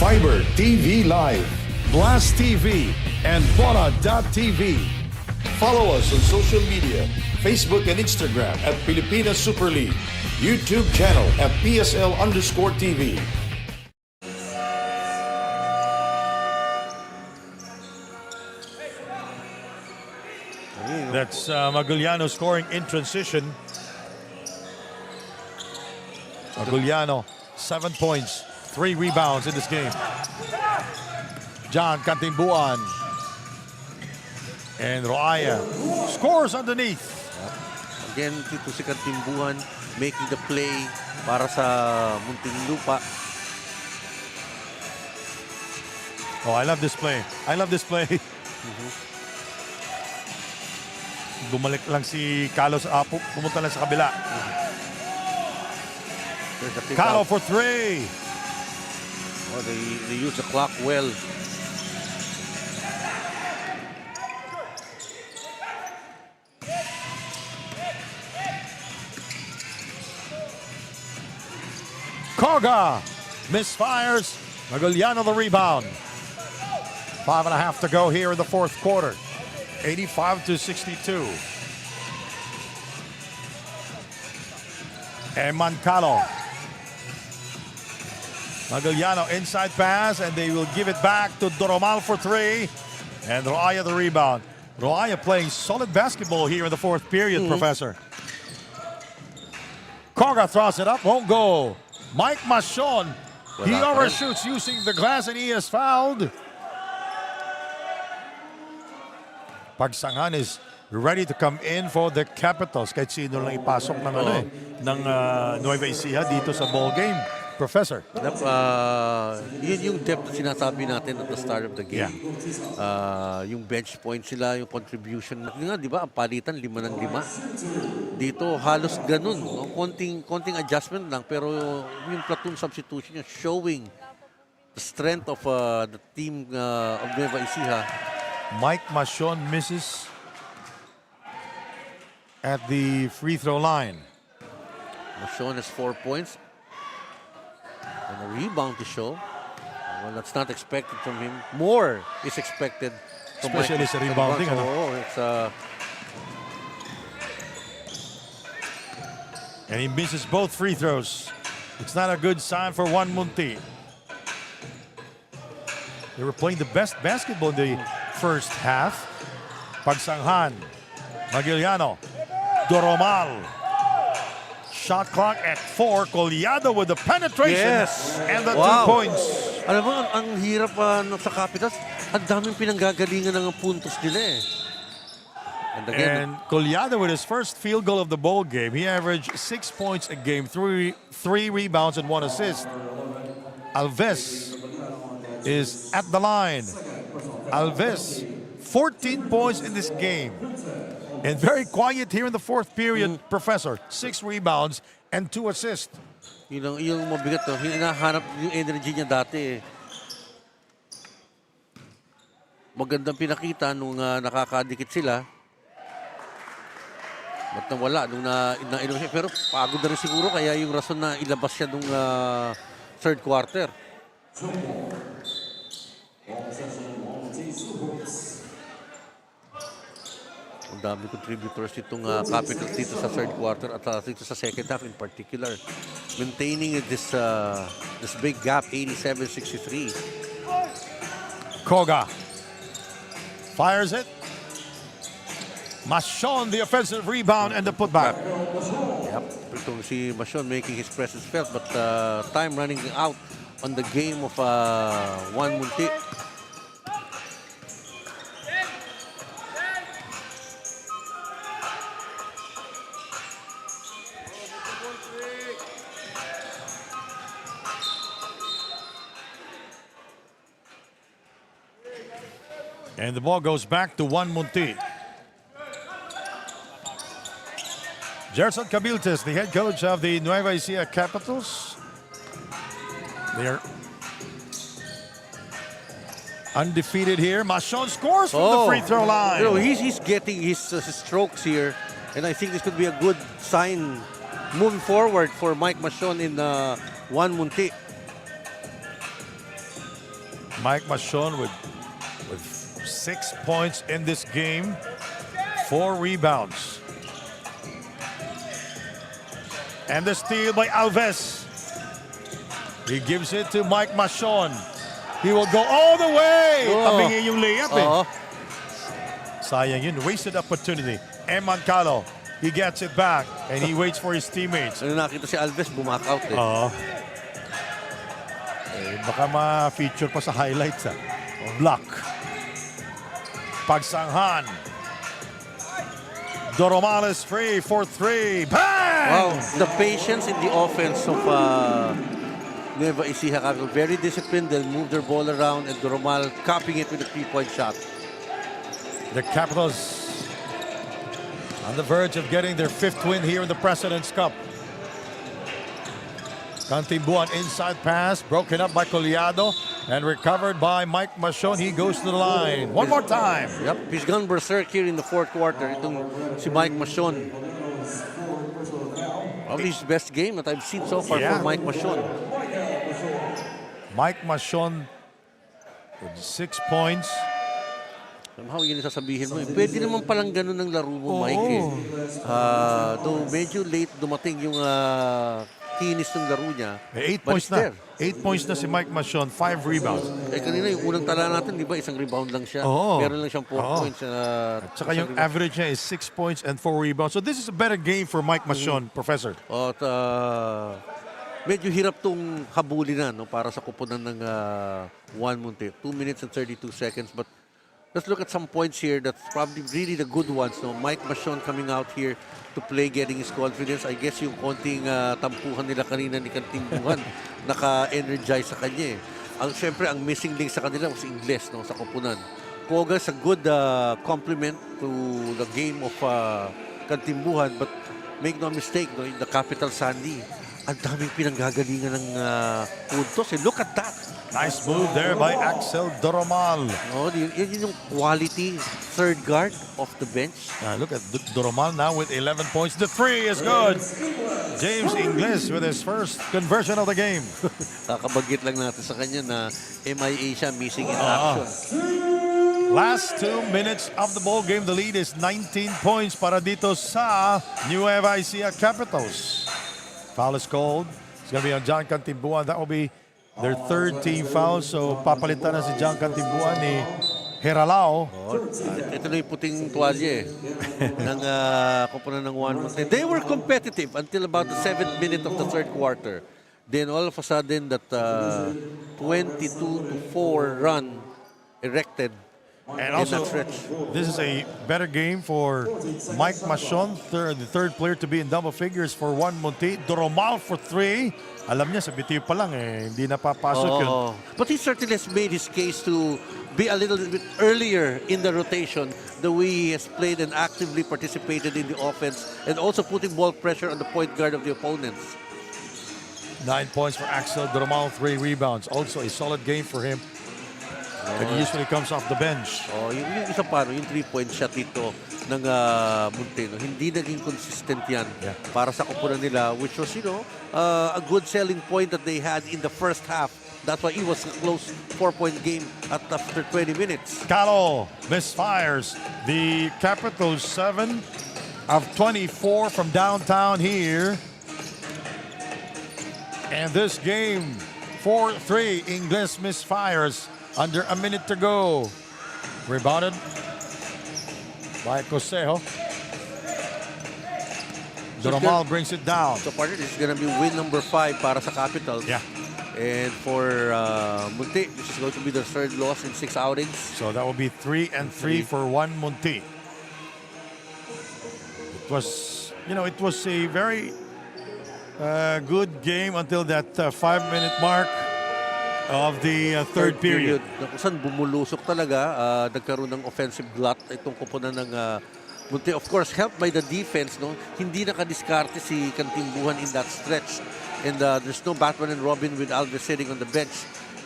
Fiber TV Live, Blast TV, and Bona.tv. Follow us on social media, Facebook and Instagram at Pilipinas Super League, YouTube channel at PSL_TV. That's Maguliano scoring in transition. Maguliano, 7 points, 3 rebounds in this game. John Kantimbuan. And Roaya scores underneath. Again, ito si Kantimbuan making the play para sa Muntinlupa. Oh, I love this play. I love this play. Bumalik lang si Carlos Apo. Pumunta lang sa kabila. Calo for 3. Oh, they use the clock well. Koga misfires. Maguliano the rebound. 5.5 to go here in the fourth quarter. 85-62. And Mancalo. Maguliano inside pass, and they will give it back to Doromal for 3. And Roaya the rebound. Roaya playing solid basketball here in the fourth period, Professor. Koga throws it up, won't go. Mike Machon, he overshoots using the glass, and he is fouled. Pagsangan is ready to come in for the Capitals. Kahit sino lang ipasok ng, ng Nueva Ecija dito sa ball game. Professor. Yun yung depth na sinasabi natin at the start of the game. Yung bench points sila, yung contribution. Nga, di ba, ang palitan, 5 ng 5. Dito, halos ganun. No? Konting adjustment lang, pero yung platoon substitution, yung showing the strength of the team of Nueva Ecija. Mike Machon misses at the free throw line. Machon has 4 points. And a rebound to show. Well, that's not expected from him. More is expected. Especially sa rebounding. It's And he misses both free throws. It's not a good sign for 1Munti. They were playing the best basketball in the first half. Pagsanghan, Magiliano, Doromal. Shot clock at 4. Collado with the penetration and the 2 points. Alam mo, ang hirap sa Capitals. Ang daming pinanggagalingan ng puntos nila eh. And again, And Collado with his first field goal of the ball game. He averaged 6 points a game, three rebounds and 1 assist. Alves is at the line. Alves, 14 points in this game. And very quiet here in the fourth period, Professor. 6 rebounds and 2 assists. yung mabigat to, hinahanap yung energy niya dati eh. Magandang pinakita nung nakakadikit sila. Ba't nawala nung nainom siya. Pero pagod na rin siguro kaya yung rason na ilabas siya nung third quarter. Ang dami contributors itong Capitals dito sa third quarter at dito sa second half in particular. Maintaining this big gap, 87-63. Koga fires it. Machon, the offensive rebound and the putback. Yep, itong si Machon making his presence felt, but time running out on the game of 1Munti. And the ball goes back to 1Munti. Gerson Cabiltes, the head coach of the Nueva Ecija Capitals. They are undefeated here. Machon scores from the free throw line. You know, he's getting his strokes here, and I think this could be a good sign moving forward for Mike Machon in 1Munti. Mike Machon with 6 points in this game, 4 rebounds. And the steal by Alves. He gives it to Mike Machon. He will go all the way. Tabingin yung layup eh. Sayang yun, wasted opportunity. Eman Calo, he gets it back and he waits for his teammates. Ano nakita si Alves, bumak out eh. Baka ma-feature pa sa highlights block. Pagsanghan. Doromales free for 3. Bang! Wow, the patience in the offense of Nueva Ecija Capital. Very disciplined. They'll move their ball around and Doromal copying it with a 3-point shot. The Capitals on the verge of getting their 5th win here in the President's Cup. Cantimbuan inside pass, broken up by Collado and recovered by Mike Machon. He goes to the line. One more time. Yep, he's gone berserk here in the fourth quarter. Itong si Mike Machon. Probably his best game that I've seen so far for Mike Machon. Mike Machon with 6 points. Somehow yun yung sasabihin mo. Pwede naman palang ganun ang laro mo, Mike. Eh. Though medyo late dumating yung kinis ng laro niya. 8 points na. 8 points na si Mike Machon, 5 rebounds. Eh kanina yung unang tala natin, di ba, isang rebound lang siya. Meron lang siyang 4 points. At saka yung average niya is 6 points and 4 rebounds. So this is a better game for Mike Machon, Professor. At medyo hirap tong habulin na para sa kupunan ng 1Munti. 2 minutes and 32 seconds. But let's look at some points here that's probably really the good ones. No? Mike Machon coming out here to play, getting his confidence. I guess yung konting tampuhan nila kanina ni Cantimbuan naka-energize sa kanya. Siyempre, ang missing link sa kanila was Ingles no, sa kupunan. Koga's a good compliment to the game of Cantimbuan, but make no mistake, no, in the Capital Sandy, ang daming pinanggagalingan ng puntos. And look at that. Nice move there by Axel Doromal. Oh, yun yung quality third guard off the bench. Look at Doromal now with 11 points. The 3 is good. James Ingles with his first conversion of the game. Kakabagit lang natin sa kanya na MIA siya, missing in action. Last 2 minutes of the ball game. The lead is 19 points para dito sa Nueva Ecija Capitals. Foul is called. It's going to be on John Cantimbuan. That will be their third team foul. So papalitan na si John Cantimbuan ni Heralao. Ito na yung puting tuwalye ng koponan ng 1Munti. They were competitive until about the 7th minute of the third quarter. Then all of a sudden that 22-4 run erected. And also, this is a better game for Mike Machon, the third player to be in double figures for 1Munti. Doromal for 3. Alam niya, sa bitiw pa lang hindi napapasok yun. But he certainly has made his case to be a little bit earlier in the rotation, the way he has played and actively participated in the offense and also putting ball pressure on the point guard of the opponents. 9 points for Axel Doromal, 3 rebounds. Also a solid game for him. And he usually comes off the bench. Yung isa pa, yung 3-point shot dito ng Munti, hindi naging consistent yan para sa koponan nila, which was, a good selling point that they had in the first half. That's why it was a close 4-point game after 20 minutes. Calo misfires. The Capitals 7 of 24 from downtown here. And this game, 4-3, Ingles misfires. Under a minute to go. Rebounded by Cosejo. Doromal brings it down. So partner, this is going to be win number 5 para sa Capitals. Yeah. And for Munti, this is going to be their third loss in 6 outings. So that will be 3-3 for 1Munti. It was, it was a very good game until that 5-minute mark of the third period. Kung saan bumulusok talaga, nagkaroon ng offensive glut itong koponan ng Munti. Of course, helped by the defense. Hindi nakadiskarte si Cantimbuhan in that stretch. And there's no Batman and Robin with Alves sitting on the bench.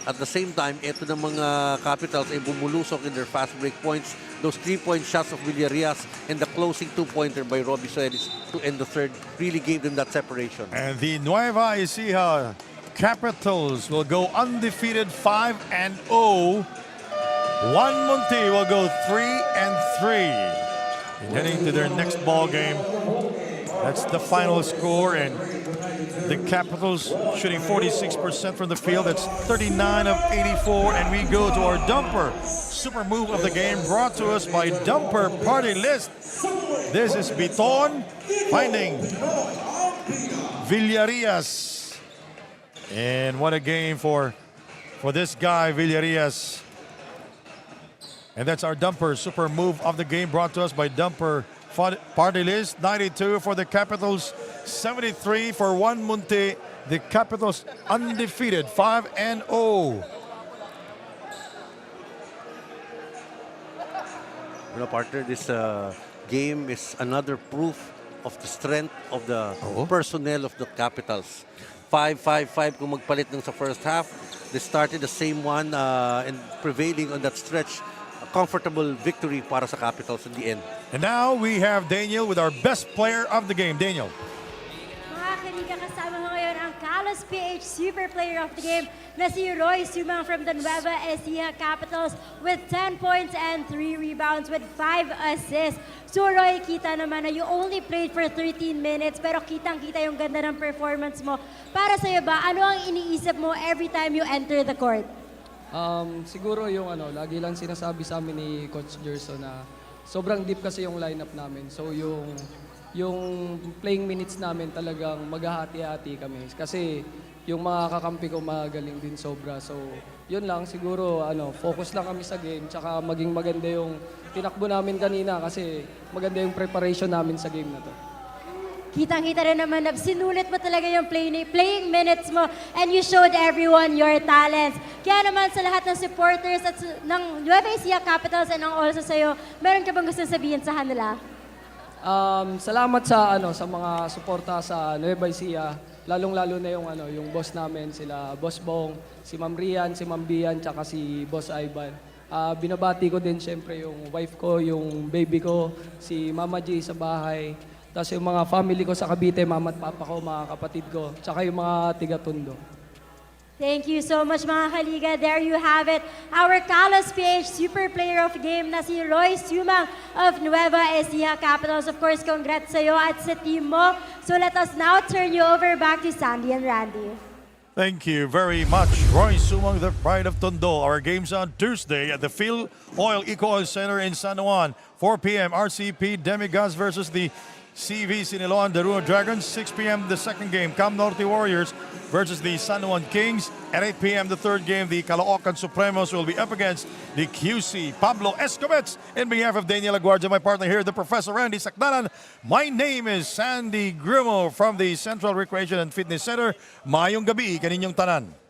At the same time, ito ng mga Capitals ay bumulusok in their fast break points. Those 3-point shots of Villarias and the closing 2-pointer by Robbie Soelis to end the third really gave them that separation. And the Nueva Ecija Capitals will go undefeated 5-0. 1Munti will go 3-3. Heading to their next ball game. That's the final score, and the Capitals shooting 46% from the field. That's 39 of 84, and we go to our dumper super move of the game, brought to us by Dumper Party List. This is Biton finding Villarias. And what a game for this guy, Villarias. And that's our Dumper super move of the game, brought to us by Dumper Party List. 92 for the Capitals, 73 for 1Munti. The Capitals undefeated, 5-0. Partner, this game is another proof of the strength of the personnel of the Capitals. 5-5-5 kung magpalit ng sa first half. They started the same one and prevailing on that stretch. A comfortable victory para sa Capitals in the end. And now we have Daniel with our best player of the game. Daniel. Mga kaniga, kasama mo ngayon ang Kalos PH Super Player of the Game na si Roy Sumang from the Nueva Ecija Capitals with 10 points and 3 rebounds with 5 assists. So Roy, kita naman na you only played for 13 minutes pero kitang-kita yung ganda ng performance mo. Para sa'yo ba, ano ang iniisip mo every time you enter the court? Siguro yung lagi lang sinasabi sa amin ni Coach Gerson na sobrang deep kasi yung lineup namin. So yung playing minutes namin talagang maghahati-hati kami. Kasi yung mga kakampi ko magaling din sobra. So yun lang, siguro focus lang kami sa game. Tsaka maging maganda yung tinakbo namin kanina kasi maganda yung preparation namin sa game na to. Kitang-kita rin naman na sinulit mo talaga yung playing minutes mo and you showed everyone your talents. Kaya naman sa lahat ng supporters at ng Nueva Ecija Capitals and also sa'yo, meron ka bang gusto sabihin sa kanila? Salamat sa mga suporta sa Nueva Ecija, lalong-lalo na yung boss namin, sila Boss Bong, si Ma'am Rian, si Ma'am Bian, tsaka si Boss Ivan. Binabati ko din siyempre yung wife ko, yung baby ko, si Mama G sa bahay, tapos yung mga family ko sa Cavite, mama at papa ko, mga kapatid ko, tsaka yung mga tiga-Tondo. Thank you so much mga kaliga. There you have it. Our Kalos PH Super Player of the Game na si Roy Sumang of Nueva Ecija Capitals. Of course, congrats sa'yo at sa team mo. So let us now turn you over back to Sandy and Randy. Thank you very much, Roy Sumang, the pride of Tondo. Our games on Tuesday at the Phil Oil Eco Oil Center in San Juan. 4 p.m. RCP Demigods versus the CV Siniloan Daruno Dragons. 6 p.m. the second game, Cam Norte Warriors versus the San Juan Kings. At 8 p.m. the third game, the Caloocan Supremos will be up against the QC Pablo Escobets. In behalf of Daniel Aguardia, my partner here, the Professor Randy Sakdanan, my name is Sandy Grimo from the Central Recreation and Fitness Center. Mayong gabi kaninyong tanan.